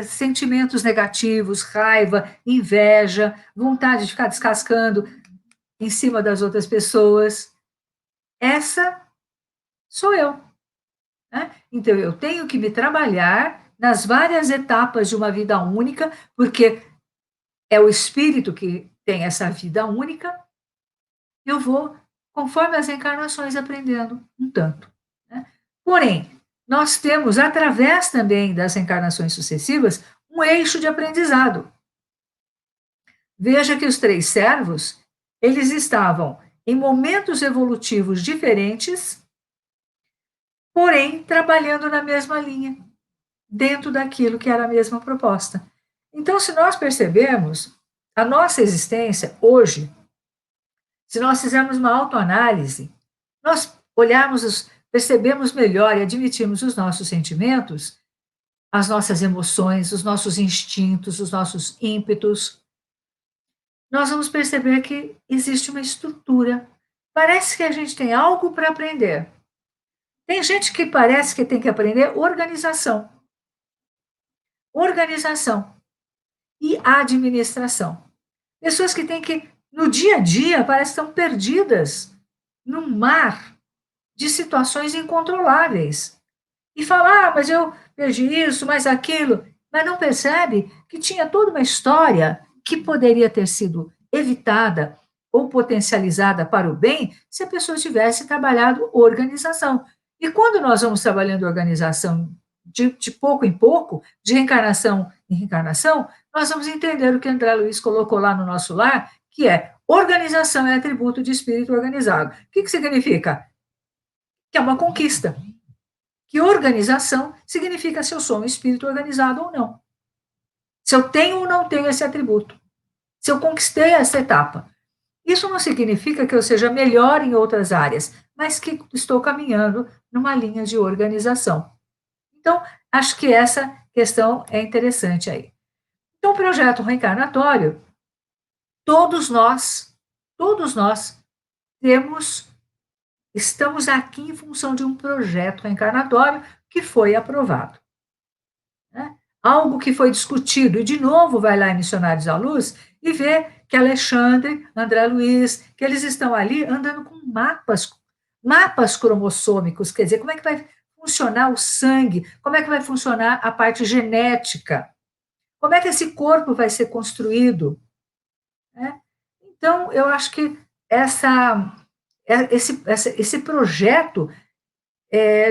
sentimentos negativos, raiva, inveja, vontade de ficar descascando em cima das outras pessoas, essa sou eu. Né? Então, eu tenho que me trabalhar nas várias etapas de uma vida única, porque é o espírito que tem essa vida única, eu vou, conforme as encarnações, aprendendo um tanto. Né? Porém, nós temos, através também das encarnações sucessivas, um eixo de aprendizado. Veja que os três servos, eles estavam em momentos evolutivos diferentes, porém trabalhando na mesma linha, dentro daquilo que era a mesma proposta. Então, se nós percebermos, a nossa existência hoje, se nós fizermos uma autoanálise, nós olharmos, percebemos melhor e admitirmos os nossos sentimentos, as nossas emoções, os nossos instintos, os nossos ímpetos, nós vamos perceber que existe uma estrutura. Parece que a gente tem algo para aprender. Tem gente que parece que tem que aprender organização. Organização e administração. Pessoas que têm que, no dia a dia, parece que estão perdidas num mar de situações incontroláveis. E falar, ah, mas eu perdi isso, mas aquilo, mas não percebe que tinha toda uma história que poderia ter sido evitada ou potencializada para o bem se a pessoa tivesse trabalhado organização. E quando nós vamos trabalhando organização de pouco em pouco, de reencarnação em reencarnação, nós vamos entender o que André Luiz colocou lá no nosso lar, que é organização é atributo de espírito organizado. O que significa? Que é uma conquista. Que organização significa se eu sou um espírito organizado ou não. Se eu tenho ou não tenho esse atributo. Se eu conquistei essa etapa. Isso não significa que eu seja melhor em outras áreas, mas que estou caminhando numa linha de organização. Então, acho que essa questão é interessante aí. Então, o projeto reencarnatório, todos nós estamos aqui em função de um projeto reencarnatório que foi aprovado. Né? Algo que foi discutido, e de novo vai lá em Missionários à Luz e vê que Alexandre, André Luiz, que eles estão ali andando com mapas cromossômicos, quer dizer, como é que vai funcionar o sangue, como é que vai funcionar a parte genética, como é que esse corpo vai ser construído. Né? Então, eu acho que esse projeto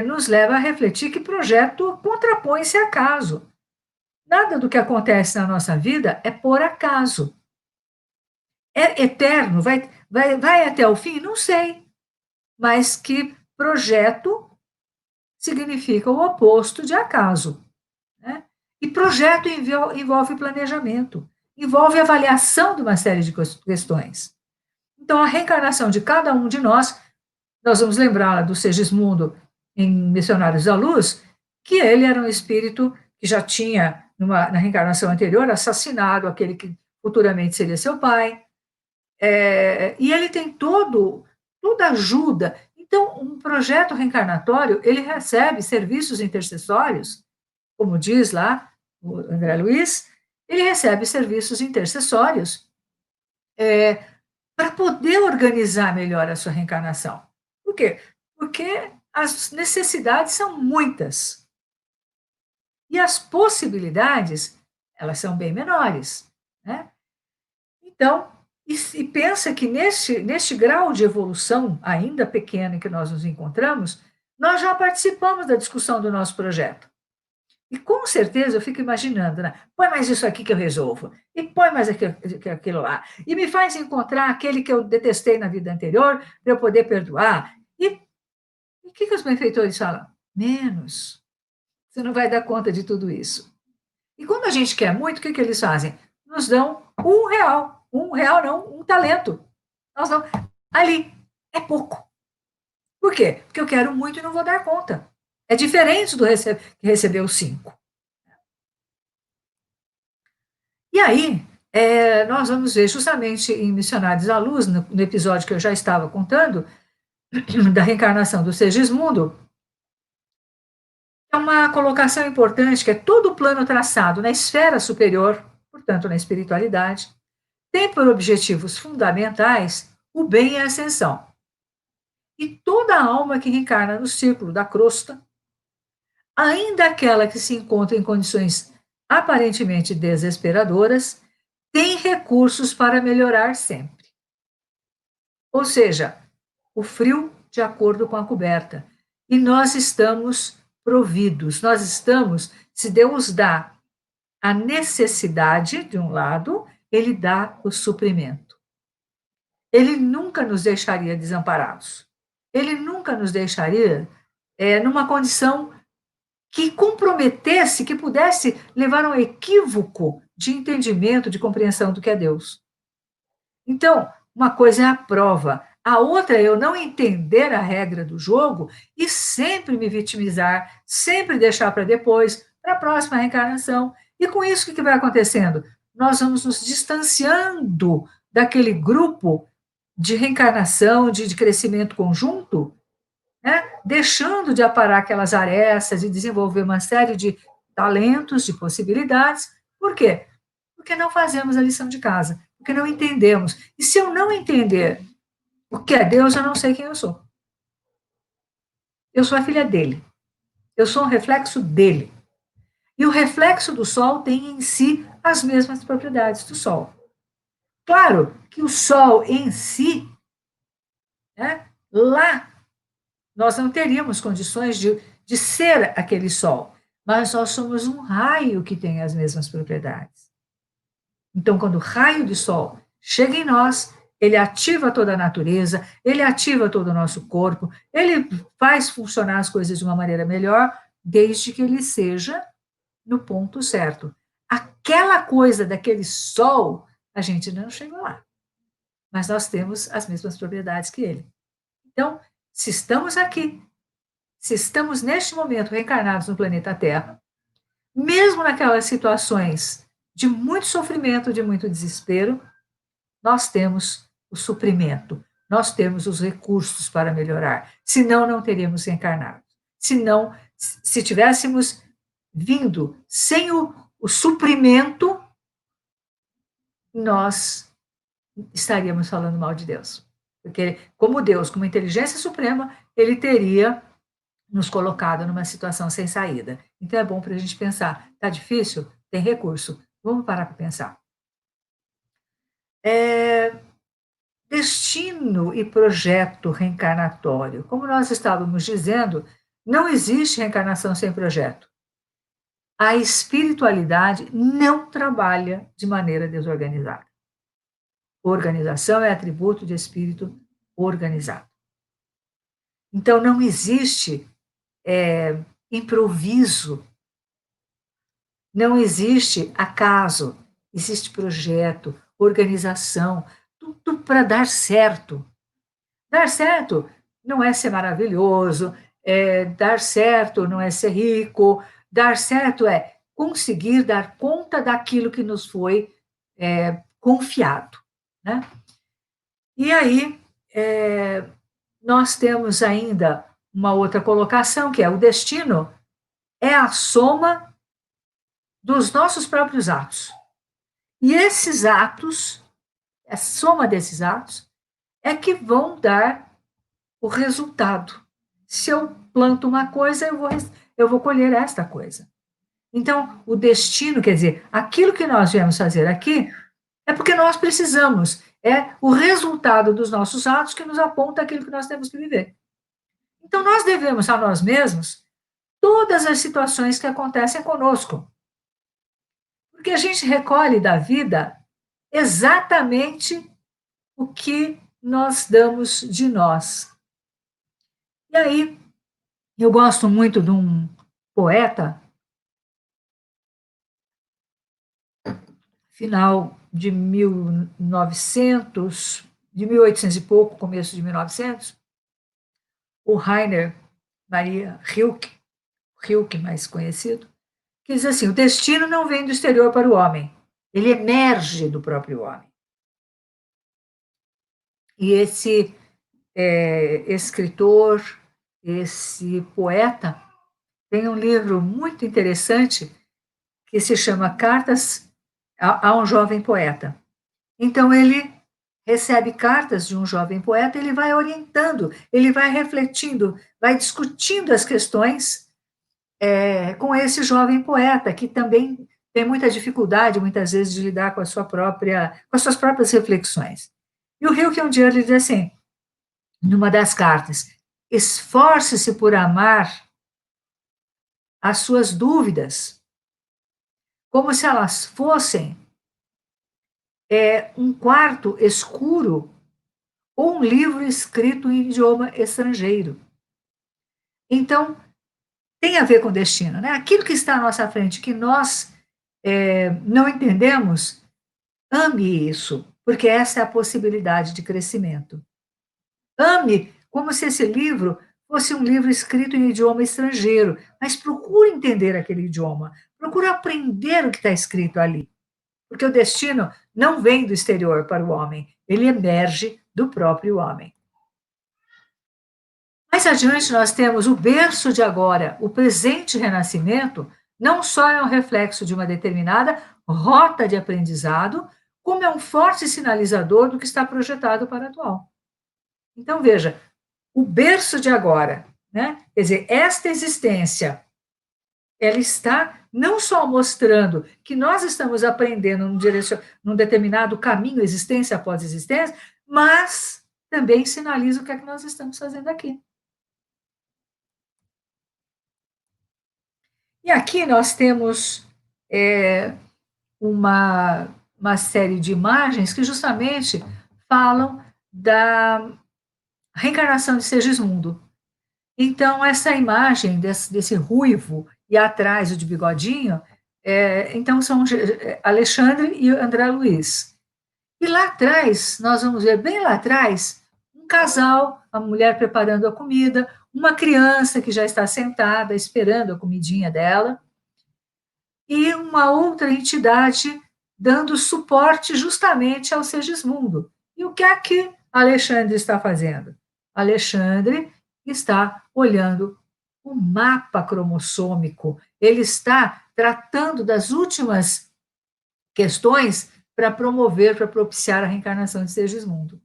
nos leva a refletir que projeto contrapõe-se a acaso. Nada do que acontece na nossa vida é por acaso. É eterno, vai até o fim? Não sei. Mas que projeto significa o oposto de acaso. Né? E projeto envolve planejamento, envolve avaliação de uma série de questões. Então, a reencarnação de cada um de nós vamos lembrar do Segismundo em Missionários da Luz, que ele era um espírito que já tinha, na reencarnação anterior, assassinado aquele que futuramente seria seu pai, e ele tem toda ajuda. Então, um projeto reencarnatório, ele recebe serviços intercessórios, como diz lá o André Luiz, ele recebe serviços intercessórios para poder organizar melhor a sua reencarnação. Por quê? Porque as necessidades são muitas. E as possibilidades, elas são bem menores. Né? Então, e pensa que neste grau de evolução ainda pequeno em que nós nos encontramos, nós já participamos da discussão do nosso projeto. E com certeza eu fico imaginando, né? Põe mais isso aqui que eu resolvo, e põe mais aquilo lá, e me faz encontrar aquele que eu detestei na vida anterior, para eu poder perdoar. E o que os benfeitores falam? Menos. Você não vai dar conta de tudo isso. E quando a gente quer muito, o que eles fazem? Nos dão R$ 1. R$ 1 não, um talento. Nós não. Ali, é pouco. Por quê? Porque eu quero muito e não vou dar conta. É diferente do que recebeu 5. E aí, nós vamos ver justamente em Missionários à Luz, no episódio que eu já estava contando, da reencarnação do Segismundo, é uma colocação importante, que é todo o plano traçado na esfera superior, portanto, na espiritualidade, tem por objetivos fundamentais o bem e a ascensão. E toda alma que reencarna no círculo da crosta, ainda aquela que se encontra em condições aparentemente desesperadoras, tem recursos para melhorar sempre. Ou seja, o frio de acordo com a coberta. E nós estamos providos, nós estamos, se Deus dá a necessidade de um lado, ele dá o suprimento. Ele nunca nos deixaria desamparados. Ele nunca nos deixaria numa condição que comprometesse, que pudesse levar a um equívoco de entendimento, de compreensão do que é Deus. Então, uma coisa é a prova, a outra é eu não entender a regra do jogo e sempre me vitimizar, sempre deixar para depois, para a próxima reencarnação. E com isso, o que vai acontecendo? Nós vamos nos distanciando daquele grupo de reencarnação, de crescimento conjunto, né? Deixando de aparar aquelas arestas e desenvolver uma série de talentos, de possibilidades. Por quê? Porque não fazemos a lição de casa, porque não entendemos. E se eu não entender o que é Deus, eu não sei quem eu sou. Eu sou a filha dele. Eu sou um reflexo dele. E o reflexo do Sol tem em si as mesmas propriedades do Sol. Claro que o Sol em si, né, lá, nós não teríamos condições de ser aquele Sol, mas nós somos um raio que tem as mesmas propriedades. Então, quando o raio de Sol chega em nós, ele ativa toda a natureza, ele ativa todo o nosso corpo, ele faz funcionar as coisas de uma maneira melhor, desde que ele seja no ponto certo. Aquela coisa daquele Sol, a gente não chegou lá, mas nós temos as mesmas propriedades que ele. Então, se estamos aqui, se estamos neste momento reencarnados no planeta Terra, mesmo naquelas situações de muito sofrimento, de muito desespero, nós temos o suprimento, nós temos os recursos para melhorar. Senão, não teríamos encarnado. Senão, se tivéssemos vindo sem o suprimento, nós estaríamos falando mal de Deus. Porque, como Deus, como inteligência suprema, ele teria nos colocado numa situação sem saída. Então, é bom para a gente pensar: está difícil? Tem recurso. Vamos parar para pensar. Destino e projeto reencarnatório. Como nós estávamos dizendo, não existe reencarnação sem projeto. A espiritualidade não trabalha de maneira desorganizada. Organização é atributo de espírito organizado. Então, não existe improviso, não existe acaso, existe projeto, organização, tudo para dar certo. Dar certo não é ser maravilhoso, dar certo não é ser rico, dar certo é conseguir dar conta daquilo que nos foi confiado, né? E aí, nós temos ainda uma outra colocação, que é: o destino é a soma dos nossos próprios atos. E esses atos, a soma desses atos, é que vão dar o resultado. Se eu planto uma coisa, eu vou colher esta coisa. Então, o destino, quer dizer, aquilo que nós viemos fazer aqui, é porque nós precisamos. É o resultado dos nossos atos que nos aponta aquilo que nós temos que viver. Então, nós devemos a nós mesmos todas as situações que acontecem conosco. Porque a gente recolhe da vida exatamente o que nós damos de nós. E aí, eu gosto muito de um poeta, final de 1900, de 1800 e pouco, começo de 1900, o Rainer Maria Rilke, mais conhecido, que diz assim: o destino não vem do exterior para o homem, ele emerge do próprio homem. E esse escritor, esse poeta, tem um livro muito interessante que se chama Cartas a um Jovem Poeta. Então, ele recebe cartas de um jovem poeta, ele vai orientando, ele vai refletindo, vai discutindo as questões com esse jovem poeta, que também tem muita dificuldade, muitas vezes, de lidar com as suas próprias reflexões. E o Rilke, um dia, ele diz assim, numa das cartas: esforce-se por amar as suas dúvidas, como se elas fossem um quarto escuro ou um livro escrito em idioma estrangeiro. Então, tem a ver com destino, né? Aquilo que está à nossa frente, que nós não entendemos, ame isso, porque essa é a possibilidade de crescimento. Ame como se esse livro fosse um livro escrito em idioma estrangeiro, mas procure entender aquele idioma, procure aprender o que está escrito ali, porque o destino não vem do exterior para o homem, ele emerge do próprio homem. Mais adiante, nós temos o berço de agora, o presente renascimento, não só é um reflexo de uma determinada rota de aprendizado, como é um forte sinalizador do que está projetado para o atual. Então, veja, o berço de agora, né? Quer dizer, esta existência, ela está não só mostrando que nós estamos aprendendo num determinado caminho, existência após existência, mas também sinaliza o que é que nós estamos fazendo aqui. E aqui nós temos uma série de imagens que justamente falam da reencarnação de Segismundo. Então, essa imagem desse ruivo e atrás o de bigodinho, então são Alexandre e André Luiz. E lá atrás, nós vamos ver, bem lá atrás, um casal, a mulher preparando a comida, uma criança que já está sentada, esperando a comidinha dela, e uma outra entidade dando suporte justamente ao Segismundo. E o que é que Alexandre está fazendo? Alexandre está olhando o mapa cromossômico, ele está tratando das últimas questões para promover, para propiciar a reencarnação de Segismundo.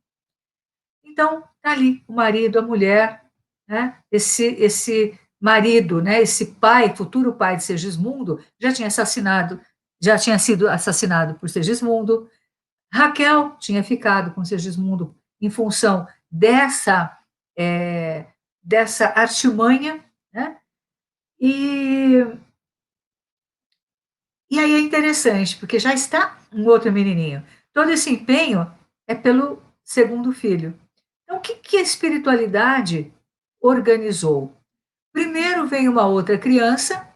Então, está ali o marido, a mulher, né? Esse marido, né? Esse pai, futuro pai de Segismundo, já tinha sido assassinado por Segismundo. Raquel tinha ficado com Segismundo em função dessa artimanha, né? E, e aí é interessante, porque já está um outro menininho. Todo esse empenho é pelo segundo filho. Então, o que a espiritualidade organizou? Primeiro vem uma outra criança,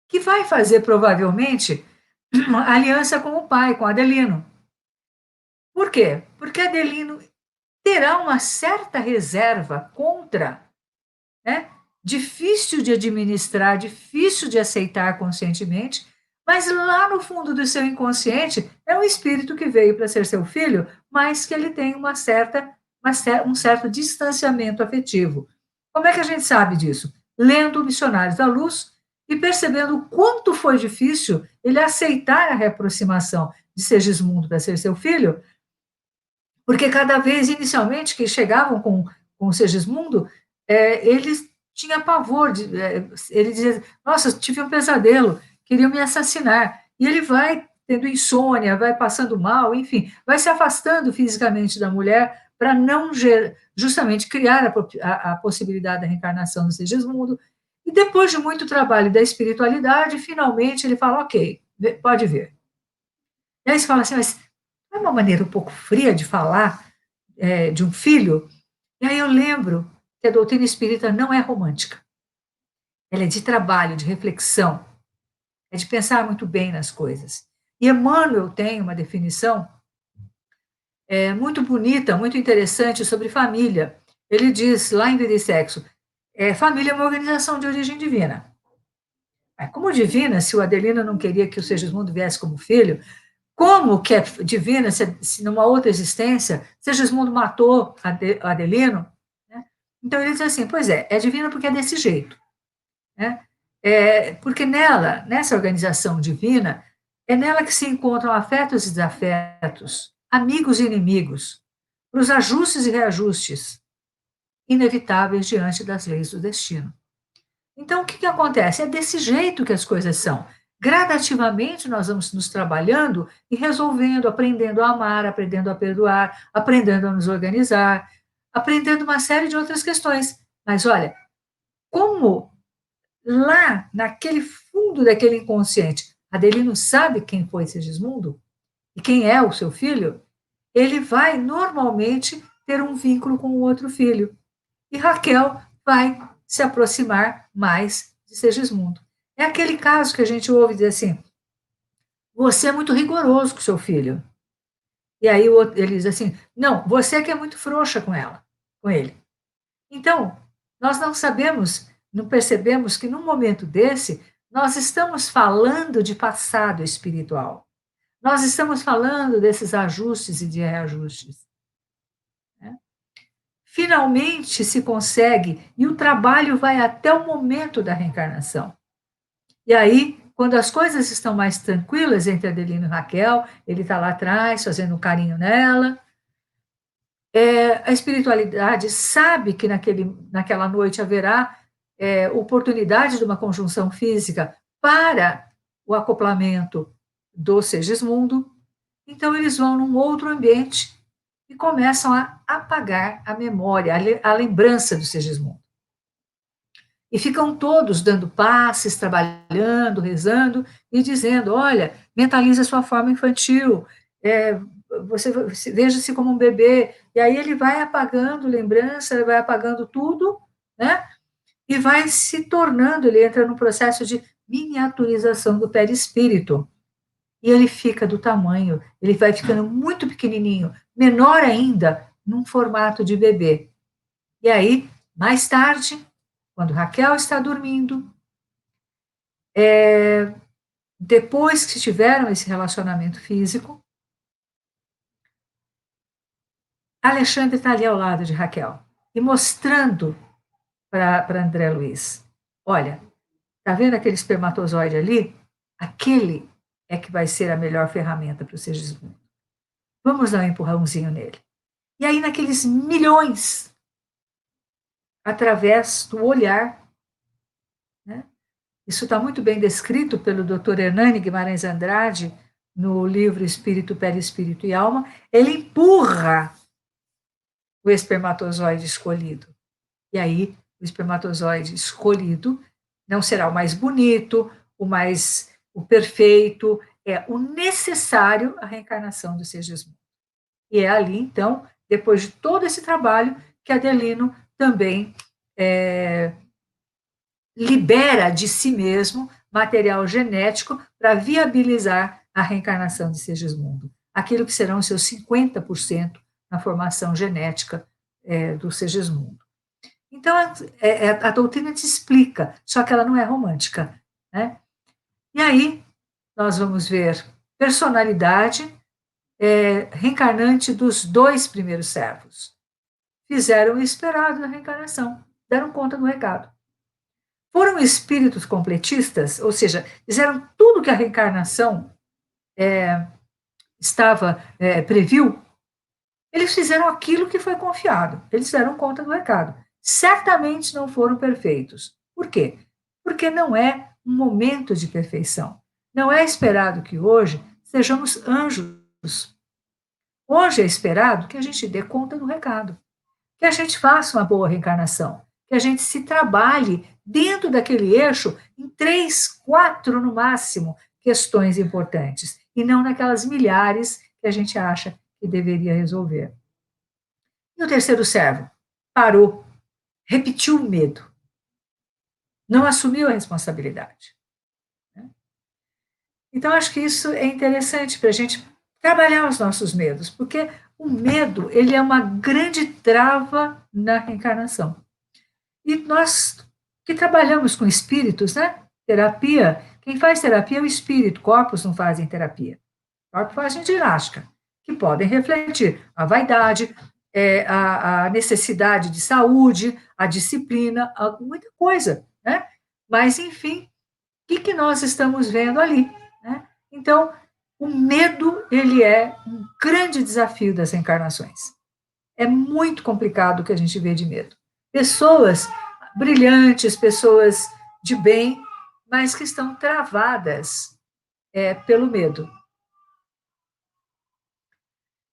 que vai fazer, provavelmente, uma aliança com o pai, com Adelino. Por quê? Porque Adelino terá uma certa reserva contra, né? Difícil de administrar, difícil de aceitar conscientemente, mas lá no fundo do seu inconsciente é um espírito que veio para ser seu filho, mas que ele tem um certo distanciamento afetivo. Como é que a gente sabe disso? Lendo Missionários da Luz e percebendo o quanto foi difícil ele aceitar a reaproximação de Segismundo para ser seu filho, porque cada vez, inicialmente, que chegavam com o Segismundo, eles tinham pavor, ele dizia, nossa, tive um pesadelo, queriam me assassinar. E ele vai tendo insônia, vai passando mal, enfim, vai se afastando fisicamente da mulher para não justamente criar a possibilidade da reencarnação do Segismundo. E depois de muito trabalho da espiritualidade, finalmente ele fala, ok, pode ver. E aí você fala assim, mas não é uma maneira um pouco fria de falar de um filho? E aí eu lembro que a doutrina espírita não é romântica. Ela é de trabalho, de reflexão, é de pensar muito bem nas coisas. E Emmanuel tem uma definição muito bonita, muito interessante sobre família. Ele diz, lá em Vida e Sexo, família é uma organização de origem divina. Como divina, se o Adelino não queria que o Segismundo viesse como filho, como que é divina se numa outra existência Segismundo matou Adelino? Né? Então ele diz assim, pois é divina porque é desse jeito. Né? Porque nessa organização divina, é nela que se encontram afetos e desafetos, amigos e inimigos, para os ajustes e reajustes inevitáveis diante das leis do destino. Então, o que acontece? É desse jeito que as coisas são. Gradativamente, nós vamos nos trabalhando e resolvendo, aprendendo a amar, aprendendo a perdoar, aprendendo a nos organizar, aprendendo uma série de outras questões. Mas olha, como lá naquele fundo daquele inconsciente, Adelino sabe quem foi Segismundo e quem é o seu filho, ele vai normalmente ter um vínculo com o outro filho. E Raquel vai se aproximar mais de Segismundo. É aquele caso que a gente ouve dizer assim, você é muito rigoroso com seu filho. E aí ele diz assim, não, você que é muito frouxa com ele. Então, nós não sabemos, não percebemos que num momento desse, nós estamos falando de passado espiritual. Nós estamos falando desses ajustes e de reajustes. Né? Finalmente se consegue, e o trabalho vai até o momento da reencarnação. E aí, quando as coisas estão mais tranquilas entre Adelino e Raquel, ele está lá atrás, fazendo um carinho nela, a espiritualidade sabe que naquela noite haverá oportunidade de uma conjunção física para o acoplamento do Segismundo, então eles vão num outro ambiente e começam a apagar a memória, a lembrança do Segismundo. E ficam todos dando passes, trabalhando, rezando e dizendo, olha, mentalize a sua forma infantil, você veja-se como um bebê. E aí ele vai apagando lembrança, vai apagando tudo, né? E vai se tornando, ele entra num processo de miniaturização do perispírito. E ele fica do tamanho, ele vai ficando muito pequenininho, menor ainda, num formato de bebê. E aí, mais tarde, quando Raquel está dormindo, depois que tiveram esse relacionamento físico, Alexandre está ali ao lado de Raquel e mostrando para André Luiz: olha, tá vendo aquele espermatozoide ali? Aquele é que vai ser a melhor ferramenta para o Segismundo. Vamos dar um empurrãozinho nele. E aí, naqueles milhões, através do olhar, né? Isso está muito bem descrito pelo Dr. Hernani Guimarães Andrade no livro Espírito, Perispírito e Alma. Ele empurra o espermatozoide escolhido. E aí, o espermatozoide escolhido não será o mais bonito, o perfeito, é o necessário à reencarnação do Segismundo. E é ali, então, depois de todo esse trabalho, que Adelino também libera de si mesmo material genético para viabilizar a reencarnação de Segismundo. Aquilo que serão os seus 50% na formação genética do Segismundo. Então, a doutrina te explica, só que ela não é romântica. Né? E aí, nós vamos ver personalidade reencarnante dos 2 primeiros servos. Fizeram o esperado da reencarnação, deram conta do recado. Foram espíritos completistas, ou seja, fizeram tudo que a reencarnação previu. Eles fizeram aquilo que foi confiado, eles deram conta do recado. Certamente não foram perfeitos. Por quê? Porque não é um momento de perfeição. Não é esperado que hoje sejamos anjos. Hoje é esperado que a gente dê conta do recado, que a gente faça uma boa reencarnação, que a gente se trabalhe dentro daquele eixo em 3, 4 no máximo questões importantes, e não naquelas milhares que a gente acha que deveria resolver. E o terceiro servo parou, repetiu o medo, não assumiu a responsabilidade. Então, acho que isso é interessante para a gente trabalhar os nossos medos, porque o medo ele é uma grande trava na reencarnação. E nós que trabalhamos com espíritos, né? Terapia, quem faz terapia é o espírito, corpos não fazem terapia. Corpos fazem ginástica, que podem refletir a vaidade, a necessidade de saúde, a disciplina, muita coisa, né? Mas, enfim, o que nós estamos vendo ali, né? Então, o medo, ele é um grande desafio das reencarnações. É muito complicado o que a gente vê de medo. Pessoas brilhantes, pessoas de bem, mas que estão travadas pelo medo.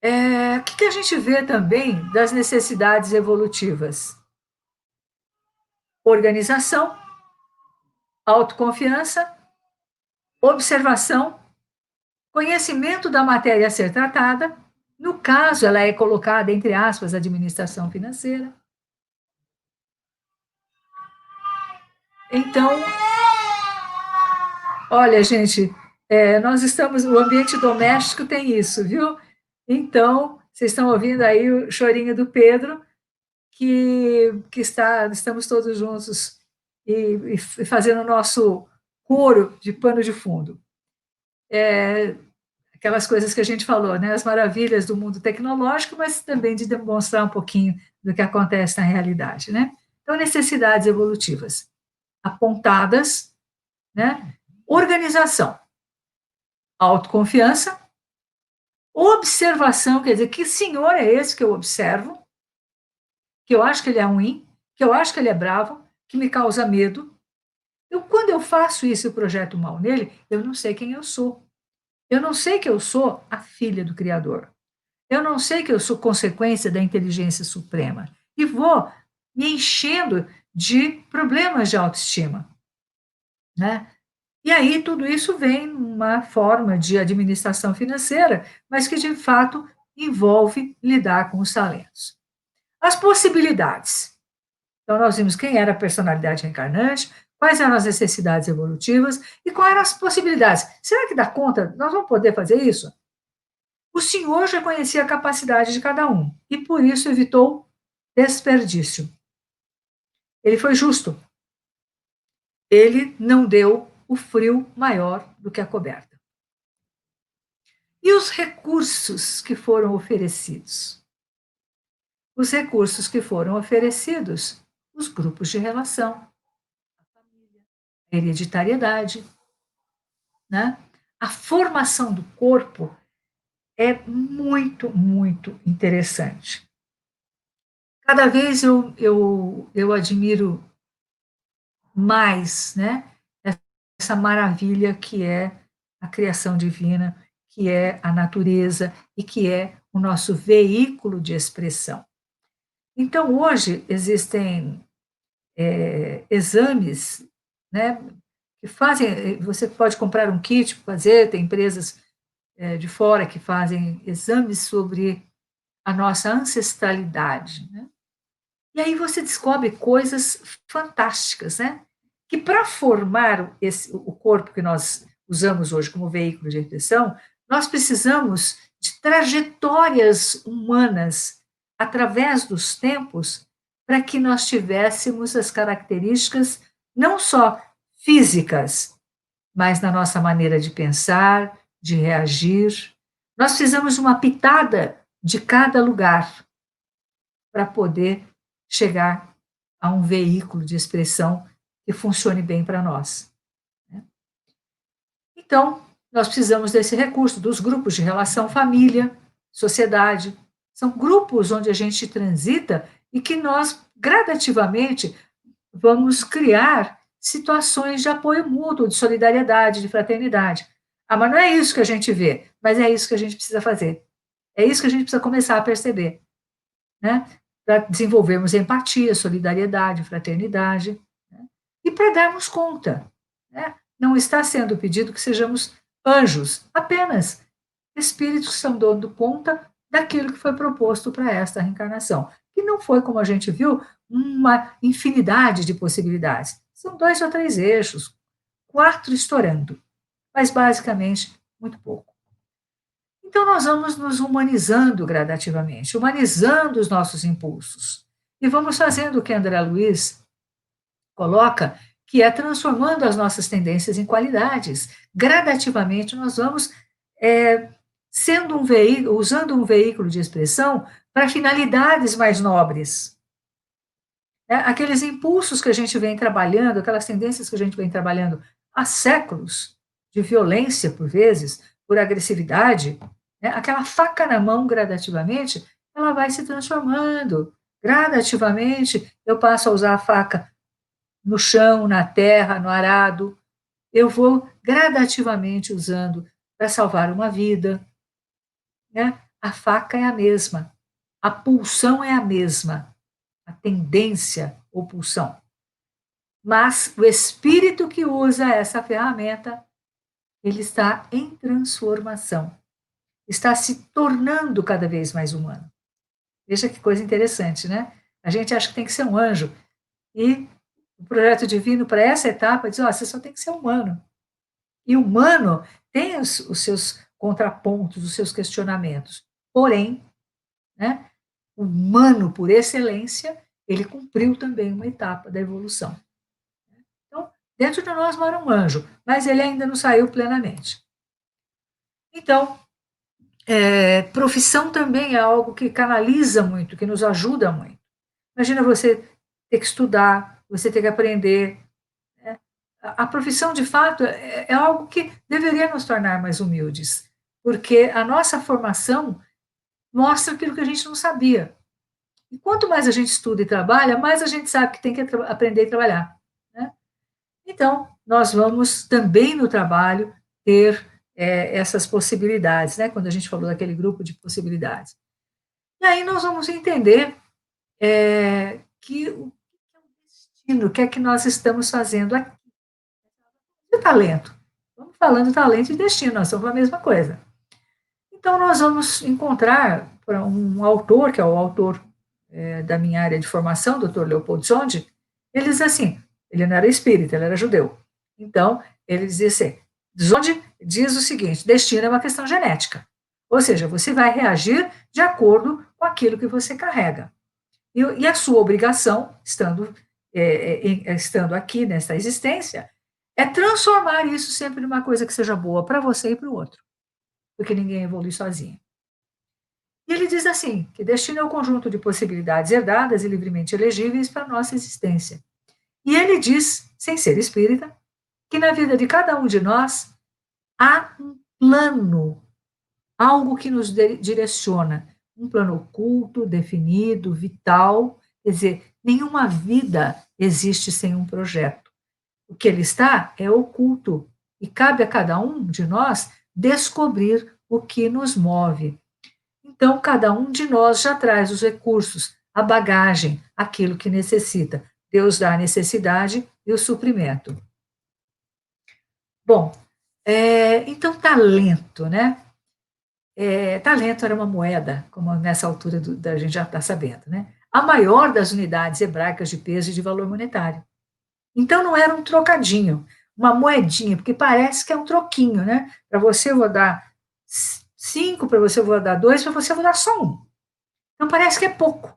O que a gente vê também das necessidades evolutivas? Organização, autoconfiança, observação, conhecimento da matéria a ser tratada. No caso, ela é colocada, entre aspas, administração financeira. Então, olha, gente, o ambiente doméstico tem isso, viu? Então, vocês estão ouvindo aí o chorinho do Pedro, estamos todos juntos e fazendo o nosso coro de pano de fundo. Aquelas coisas que a gente falou, né? As maravilhas do mundo tecnológico, mas também de demonstrar um pouquinho do que acontece na realidade, né? Então, necessidades evolutivas apontadas, né? Organização, autoconfiança, observação, quer dizer, que senhor é esse que eu observo, que eu acho que ele é ruim, que eu acho que ele é bravo, que me causa medo. Quando eu faço isso e projeto mal nele, eu não sei quem eu sou. Eu não sei que eu sou a filha do Criador. Eu não sei que eu sou consequência da inteligência suprema. E vou me enchendo de problemas de autoestima. Né? E aí tudo isso vem numa forma de administração financeira, mas que de fato envolve lidar com os talentos. As possibilidades. Então, nós vimos quem era a personalidade reencarnante, quais eram as necessidades evolutivas e quais eram as possibilidades. Será que dá conta? Nós vamos poder fazer isso? O Senhor já conhecia a capacidade de cada um e por isso evitou desperdício. Ele foi justo. Ele não deu o frio maior do que a coberta. E os recursos que foram oferecidos? Os recursos que foram oferecidos, os grupos de relação, a família, a hereditariedade, né? A formação do corpo é muito, muito interessante. Cada vez eu admiro mais, né, essa maravilha que é a criação divina, que é a natureza e que é o nosso veículo de expressão. Então, hoje, existem exames, né, que fazem, você pode comprar um kit para fazer, tem empresas de fora que fazem exames sobre a nossa ancestralidade, né? E aí você descobre coisas fantásticas, né? Que para formar o corpo que nós usamos hoje como veículo de expressão, nós precisamos de trajetórias humanas através dos tempos para que nós tivéssemos as características não só físicas, mas na nossa maneira de pensar, de reagir. Nós precisamos uma pitada de cada lugar para poder chegar a um veículo de expressão que funcione bem para nós. Né? Então, nós precisamos desse recurso, dos grupos de relação família, sociedade. São grupos onde a gente transita e que nós, gradativamente, vamos criar situações de apoio mútuo, de solidariedade, de fraternidade. Ah, mas não é isso que a gente vê, mas é isso que a gente precisa fazer. É isso que a gente precisa começar a perceber, né? Para desenvolvermos empatia, solidariedade, fraternidade, né? E para darmos conta, né? Não está sendo pedido que sejamos anjos, apenas espíritos que estão dando conta daquilo que foi proposto para esta reencarnação. E não foi, como a gente viu, uma infinidade de possibilidades. São 2 ou 3 eixos, 4 estourando, mas basicamente muito pouco. Então, nós vamos nos humanizando gradativamente, humanizando os nossos impulsos. E vamos fazendo o que André Luiz coloca, que é transformando as nossas tendências em qualidades. Gradativamente, nós vamos sendo um veículo, usando um veículo de expressão para finalidades mais nobres. Aqueles impulsos que a gente vem trabalhando, aquelas tendências que a gente vem trabalhando há séculos, de violência, por vezes, por agressividade, né? Aquela faca na mão, gradativamente, ela vai se transformando. Gradativamente, eu passo a usar a faca no chão, na terra, no arado. Eu vou gradativamente usando para salvar uma vida. Né? A faca é a mesma, a pulsão é a mesma, a tendência ou pulsão. Mas o espírito que usa essa ferramenta, ele está em transformação, está se tornando cada vez mais humano. Veja que coisa interessante, né? A gente acha que tem que ser um anjo, e o projeto divino para essa etapa diz, você só tem que ser humano. E humano tem os seus contrapontos, os seus questionamentos. Porém, né, o humano por excelência, ele cumpriu também uma etapa da evolução. Então, dentro de nós mora um anjo, mas ele ainda não saiu plenamente. Então, profissão também é algo que canaliza muito, que nos ajuda muito. Imagina você ter que estudar, você ter que aprender. Né? A profissão, de fato, é algo que deveria nos tornar mais humildes, porque a nossa formação mostra aquilo que a gente não sabia. E quanto mais a gente estuda e trabalha, mais a gente sabe que tem que aprender a trabalhar. Né? Então, nós vamos também no trabalho ter essas possibilidades, né? Quando a gente falou daquele grupo de possibilidades. E aí nós vamos entender que o destino, o que é que nós estamos fazendo aqui. E talento. Vamos falando talento e destino, nós somos a mesma coisa. Então, nós vamos encontrar um autor, que é o autor da minha área de formação, Dr. Leopold Sonde, ele diz assim, ele não era espírita, ele era judeu. Então, ele dizia assim, Sonde diz o seguinte, destino é uma questão genética. Ou seja, você vai reagir de acordo com aquilo que você carrega. E a sua obrigação, estando aqui nesta existência, é transformar isso sempre numa coisa que seja boa para você e para o outro, porque ninguém evolui sozinho. E ele diz assim, que destino é o conjunto de possibilidades herdadas e livremente elegíveis para a nossa existência. E ele diz, sem ser espírita, que na vida de cada um de nós há um plano, algo que nos direciona, um plano oculto, definido, vital, quer dizer, nenhuma vida existe sem um projeto. O que ele está é oculto e cabe a cada um de nós descobrir o que nos move. Então, cada um de nós já traz os recursos, a bagagem, aquilo que necessita. Deus dá a necessidade e o suprimento. Bom, então, talento, né? Talento era uma moeda, como nessa altura da gente já está sabendo, né? A maior das unidades hebraicas de peso e de valor monetário. Então, não era um trocadinho, uma moedinha, porque parece que é um troquinho, né? Para você eu vou dar 5, para você eu vou dar 2, para você eu vou dar só 1. Então, parece que é pouco.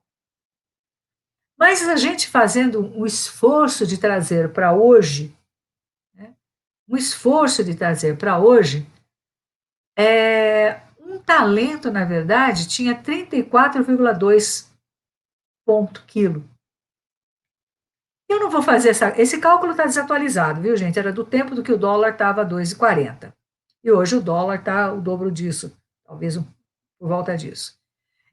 Mas a gente fazendo um esforço de trazer para hoje, né? Um esforço de trazer para hoje, um talento, na verdade, tinha 34,2 ponto quilo. Eu não vou fazer esse cálculo está desatualizado, viu, gente? Era do tempo do que o dólar estava 2,40. E hoje o dólar está o dobro disso, talvez por volta disso.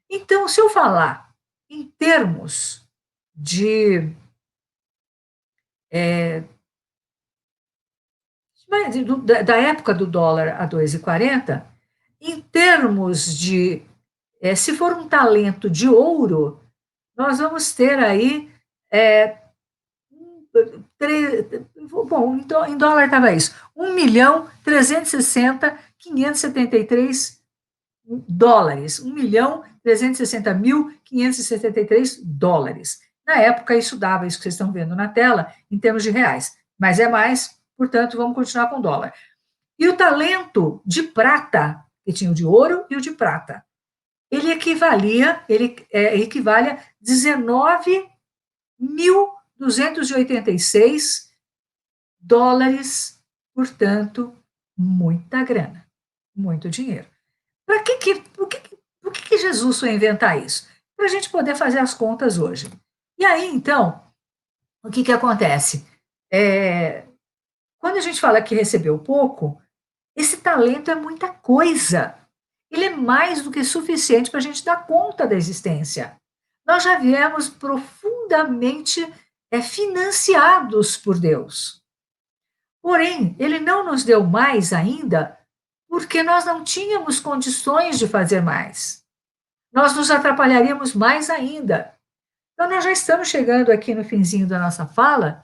Então, se eu falar em termos de da época do dólar a 2,40, em termos de, se for um talento de ouro, nós vamos ter aí, bom, então, em dólar estava isso, 1.360.573 dólares, 1.360.573 dólares. Na época, isso dava isso que vocês estão vendo na tela, em termos de reais, mas é mais, portanto, vamos continuar com dólar. E o talento de prata, que tinha o de ouro e o de prata, ele equivale a 19.286 dólares, portanto, muita grana, muito dinheiro. Por que Jesus foi inventar isso? Para a gente poder fazer as contas hoje. E aí, então, o que acontece? Quando a gente fala que recebeu pouco, esse talento é muita coisa. Ele é mais do que suficiente para a gente dar conta da existência. Nós já viemos profundamente financiados por Deus. Porém, Ele não nos deu mais ainda porque nós não tínhamos condições de fazer mais. Nós nos atrapalharíamos mais ainda. Então, nós já estamos chegando aqui no finzinho da nossa fala,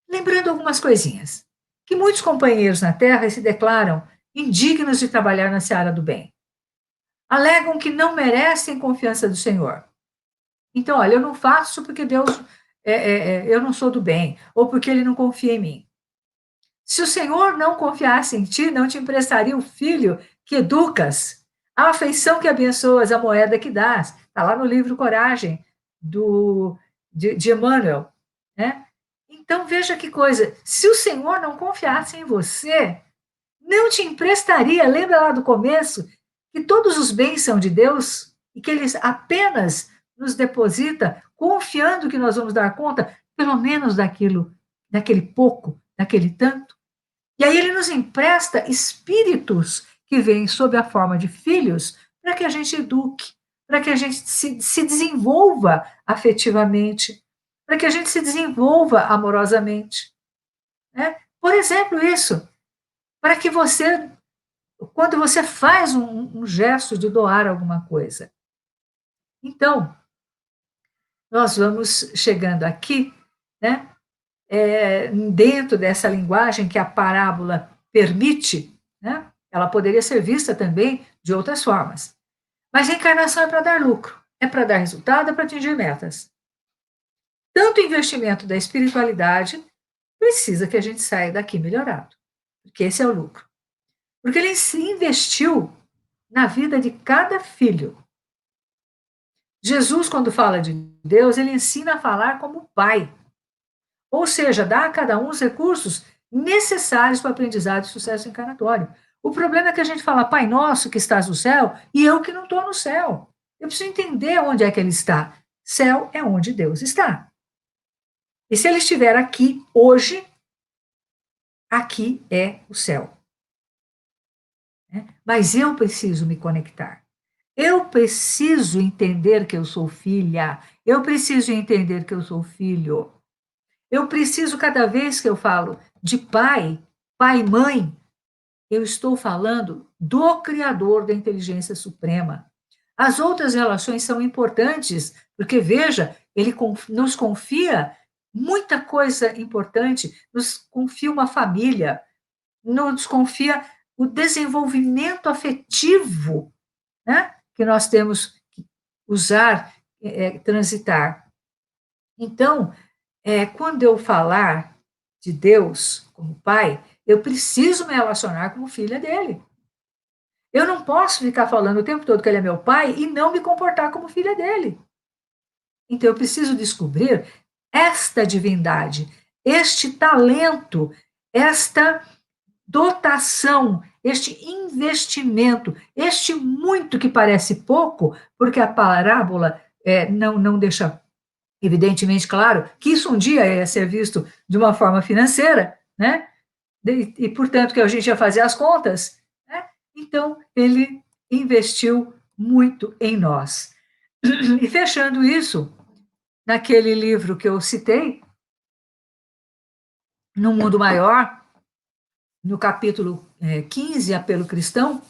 lembrando algumas coisinhas. Que muitos companheiros na Terra se declaram indignos de trabalhar na seara do bem. Alegam que não merecem confiança do Senhor. Então, olha, eu não faço porque Deus, eu não sou do bem, ou porque Ele não confia em mim. Se o Senhor não confiasse em ti, não te emprestaria o filho que educas, a afeição que abençoas, a moeda que dás. Está lá no livro Coragem, de Emmanuel. Né? Então, veja que coisa. Se o Senhor não confiasse em você, não te emprestaria, lembra lá do começo, que todos os bens são de Deus e que Ele apenas nos deposita, confiando que nós vamos dar conta, pelo menos daquele pouco, daquele tanto. E aí Ele nos empresta espíritos que vêm sob a forma de filhos para que a gente eduque, para que a gente se desenvolva afetivamente, para que a gente se desenvolva amorosamente. Né? Por exemplo, isso, para que você, quando você faz um gesto de doar alguma coisa. Então, nós vamos chegando aqui, né, dentro dessa linguagem que a parábola permite, né, ela poderia ser vista também de outras formas. Mas a encarnação é para dar lucro, é para dar resultado, é para atingir metas. Tanto o investimento da espiritualidade precisa que a gente saia daqui melhorado, porque esse é o lucro. Porque ele se investiu na vida de cada filho. Jesus, quando fala de Deus, ele ensina a falar como pai. Ou seja, dá a cada um os recursos necessários para o aprendizado e sucesso encarnatório. O problema é que a gente fala, Pai Nosso que estás no céu, e eu que não estou no céu. Eu preciso entender onde é que ele está. Céu é onde Deus está. E se ele estiver aqui hoje, aqui é o céu. Mas eu preciso me conectar. Eu preciso entender que eu sou filha. Eu preciso entender que eu sou filho. Eu preciso, cada vez que eu falo de pai, pai e mãe, eu estou falando do Criador da inteligência suprema. As outras relações são importantes, porque, veja, ele nos confia muita coisa importante, nos confia uma família, nos confia o desenvolvimento afetivo, né, que nós temos que usar, transitar. Então, quando eu falar de Deus como Pai, eu preciso me relacionar como filha dele. Eu não posso ficar falando o tempo todo que ele é meu pai e não me comportar como filha dele. Então, eu preciso descobrir esta divindade, este talento, esta dotação, este investimento, este muito que parece pouco, porque a parábola não deixa evidentemente claro que isso um dia ia ser visto de uma forma financeira, né? E portanto, que a gente ia fazer as contas, né? Então, ele investiu muito em nós. E fechando isso, naquele livro que eu citei, No Mundo Maior, no capítulo 15, Apelo Cristão,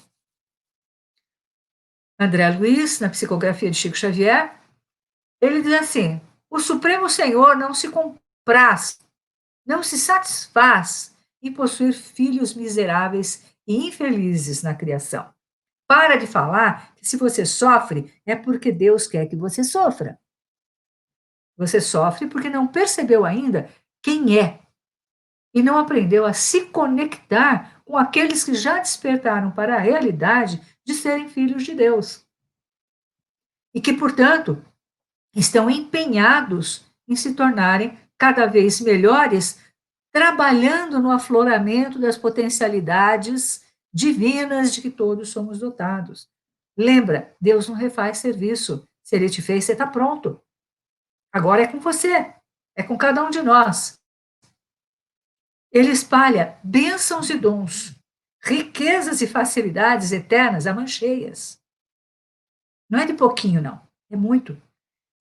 André Luiz, na psicografia de Chico Xavier, ele diz assim: o Supremo Senhor não se compraz, não se satisfaz em possuir filhos miseráveis e infelizes na criação. Para de falar que se você sofre é porque Deus quer que você sofra. Você sofre porque não percebeu ainda quem é e não aprendeu a se conectar com aqueles que já despertaram para a realidade de serem filhos de Deus. E que, portanto, estão empenhados em se tornarem cada vez melhores, trabalhando no afloramento das potencialidades divinas de que todos somos dotados. Lembra, Deus não refaz serviço. Se ele te fez, você está pronto. Agora é com você, é com cada um de nós. Ele espalha bênçãos e dons, riquezas e facilidades eternas a mancheias. Não é de pouquinho, não, é muito.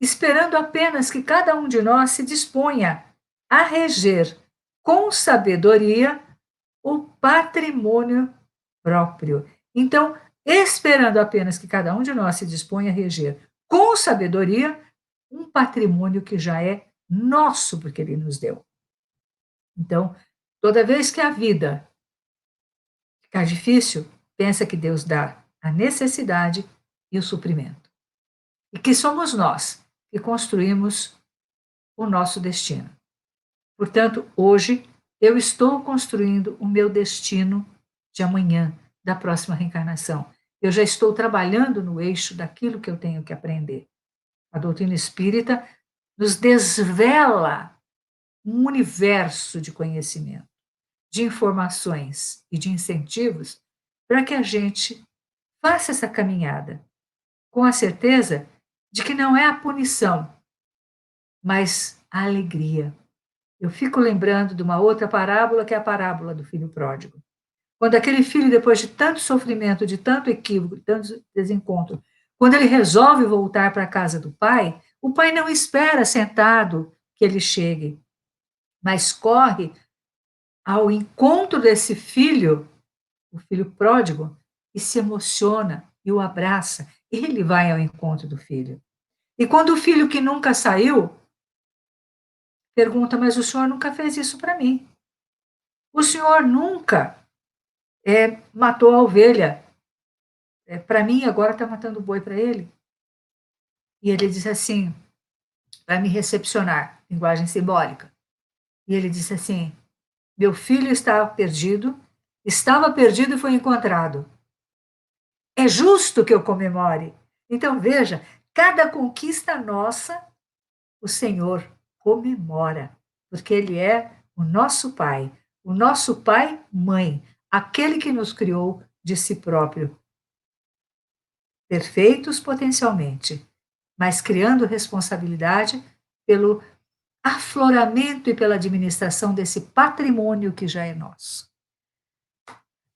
Esperando apenas que cada um de nós se disponha a reger com sabedoria o patrimônio próprio. Então, esperando apenas que cada um de nós se disponha a reger com sabedoria um patrimônio que já é nosso, porque ele nos deu. Então, toda vez que a vida ficar difícil, pensa que Deus dá a necessidade e o suprimento. E que somos nós que construímos o nosso destino. Portanto, hoje eu estou construindo o meu destino de amanhã, da próxima reencarnação. Eu já estou trabalhando no eixo daquilo que eu tenho que aprender. A doutrina espírita nos desvela um universo de conhecimento, de informações e de incentivos para que a gente faça essa caminhada com a certeza de que não é a punição, mas a alegria. Eu fico lembrando de uma outra parábola, que é a parábola do filho pródigo. Quando aquele filho, depois de tanto sofrimento, de tanto equívoco, de tanto desencontro, quando ele resolve voltar para a casa do pai, o pai não espera sentado que ele chegue, mas corre ao encontro desse filho, o filho pródigo, e se emociona e o abraça. Ele vai ao encontro do filho. E quando o filho que nunca saiu pergunta: mas o senhor nunca fez isso para mim? O senhor nunca matou a ovelha para mim, agora está matando o boi para ele? E ele diz assim, vai me recepcionar, linguagem simbólica. E ele disse assim: meu filho estava perdido e foi encontrado. É justo que eu comemore. Então, veja, cada conquista nossa, o Senhor comemora. porque Ele é o nosso Pai, mãe, aquele que nos criou de si próprio, perfeitos potencialmente, mas criando responsabilidade pelo afloramento e pela administração desse patrimônio que já é nosso.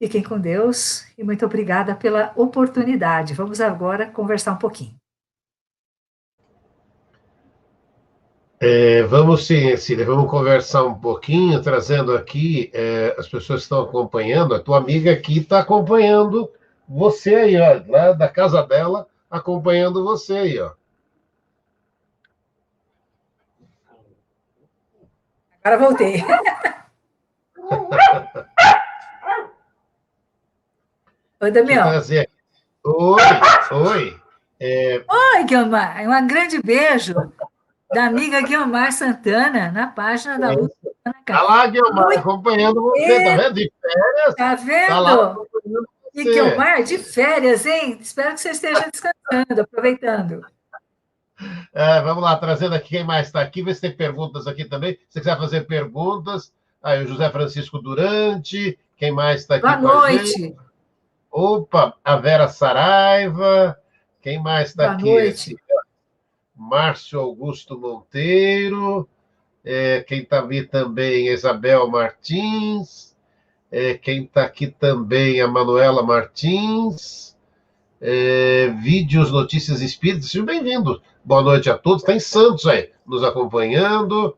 Fiquem com Deus e muito obrigada pela oportunidade. Vamos agora conversar um pouquinho. Vamos sim, Cília, vamos conversar um pouquinho, trazendo aqui as pessoas que estão acompanhando. A tua amiga aqui está acompanhando você aí, ó, lá da casa dela, acompanhando você aí, ó. Agora voltei. Oi, Deixa eu Damião. trazer. Oi, oi. Oi, Guilmar. Um grande beijo da amiga Guilmar Santana, na página da Luz. Tá lá, Guilmar, Muito acompanhando você, tá vendo? De férias, Tá tá lá vendo? acompanhando E você. Guilmar, de férias, hein? Espero que você esteja descansando, aproveitando. Vamos lá, trazendo aqui quem mais está aqui, ver se tem perguntas aqui também. Se você quiser fazer perguntas, aí o José Francisco Durante, quem mais está aqui Boa com a gente? noite. Opa, a Vera Saraiva, quem mais está Boa aqui? noite. Márcio Augusto Monteiro, quem está aqui também, Isabel Martins, quem está aqui também, a Manuela Martins, Vídeos Notícias Espíritas, sejam bem-vindos. Boa noite a todos. Está em Santos aí, nos acompanhando.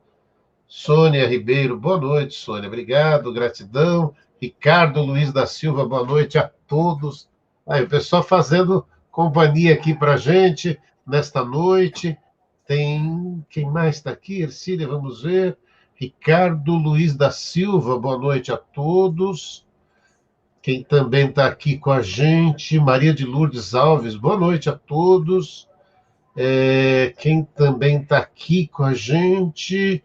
Sônia Ribeiro, boa noite, Sônia. Obrigado, gratidão. Ricardo Luiz da Silva, boa noite a todos. Aí, o pessoal fazendo companhia aqui para a gente nesta noite. Tem quem mais está aqui? Ercília, vamos ver. Ricardo Luiz da Silva, boa noite a todos. Quem também está aqui com a gente, Maria de Lourdes Alves, boa noite a todos. Quem também está aqui com a gente,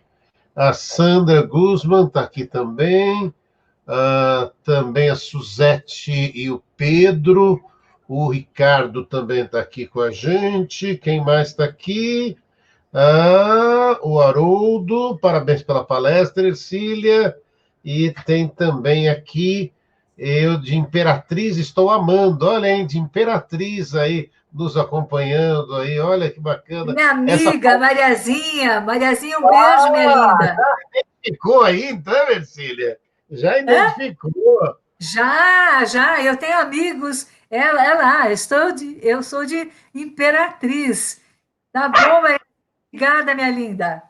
a Sandra Guzman está aqui também, também a Suzete e o Pedro, o Ricardo também está aqui com a gente. Quem mais está aqui? O Haroldo, parabéns pela palestra, Ercília. E tem também aqui, eu de Imperatriz estou amando, olha aí, de Imperatriz aí, nos acompanhando aí, olha que bacana. Minha Essa amiga, Mariazinha. Mariazinha, um beijo, minha linda. ficou aí, então, Ercília? Já Hã? identificou? Já, eu tenho amigos. Eu sou de Imperatriz. Tá bom, Maria? Obrigada, minha linda.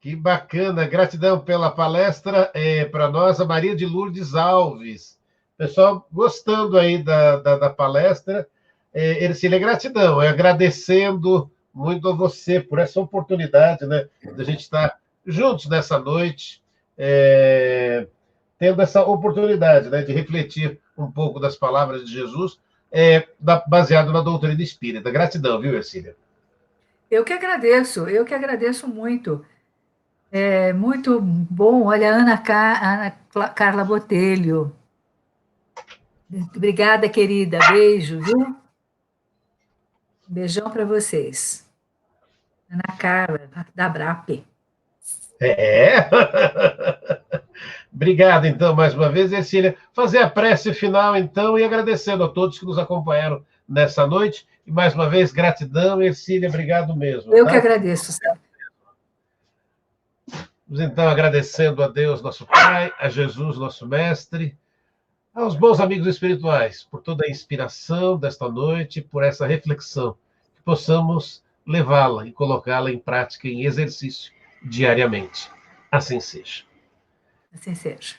Que bacana, gratidão pela palestra. Para nós, a Maria de Lourdes Alves. Pessoal, gostando aí da palestra. Ercília, gratidão, agradecendo muito a você por essa oportunidade, né, de a gente estar juntos nessa noite, tendo essa oportunidade, né, de refletir um pouco das palavras de Jesus, baseado na doutrina espírita. Gratidão, viu, Ercília? Eu que agradeço muito. É muito bom. Olha, Carla Botelho. Obrigada, querida. Beijo, viu? Beijão para vocês. Ana Carla, da BRAP. É. Obrigado, então, mais uma vez, Ercília. Fazer a prece final, então, e agradecendo a todos que nos acompanharam nessa noite. E, mais uma vez, gratidão, Ercília, obrigado mesmo, Eu que tá? agradeço. Vamos, então, agradecendo a Deus, nosso Pai, a Jesus, nosso Mestre, aos bons amigos espirituais, por toda a inspiração desta noite, por essa reflexão, que possamos levá-la e colocá-la em prática, em exercício, diariamente. Assim seja. Assim seja.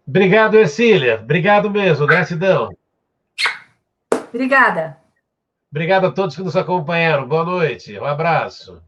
Obrigado, Ercília. Obrigado mesmo. Gratidão. Obrigada. Obrigado a todos que nos acompanharam. Boa noite. Um abraço.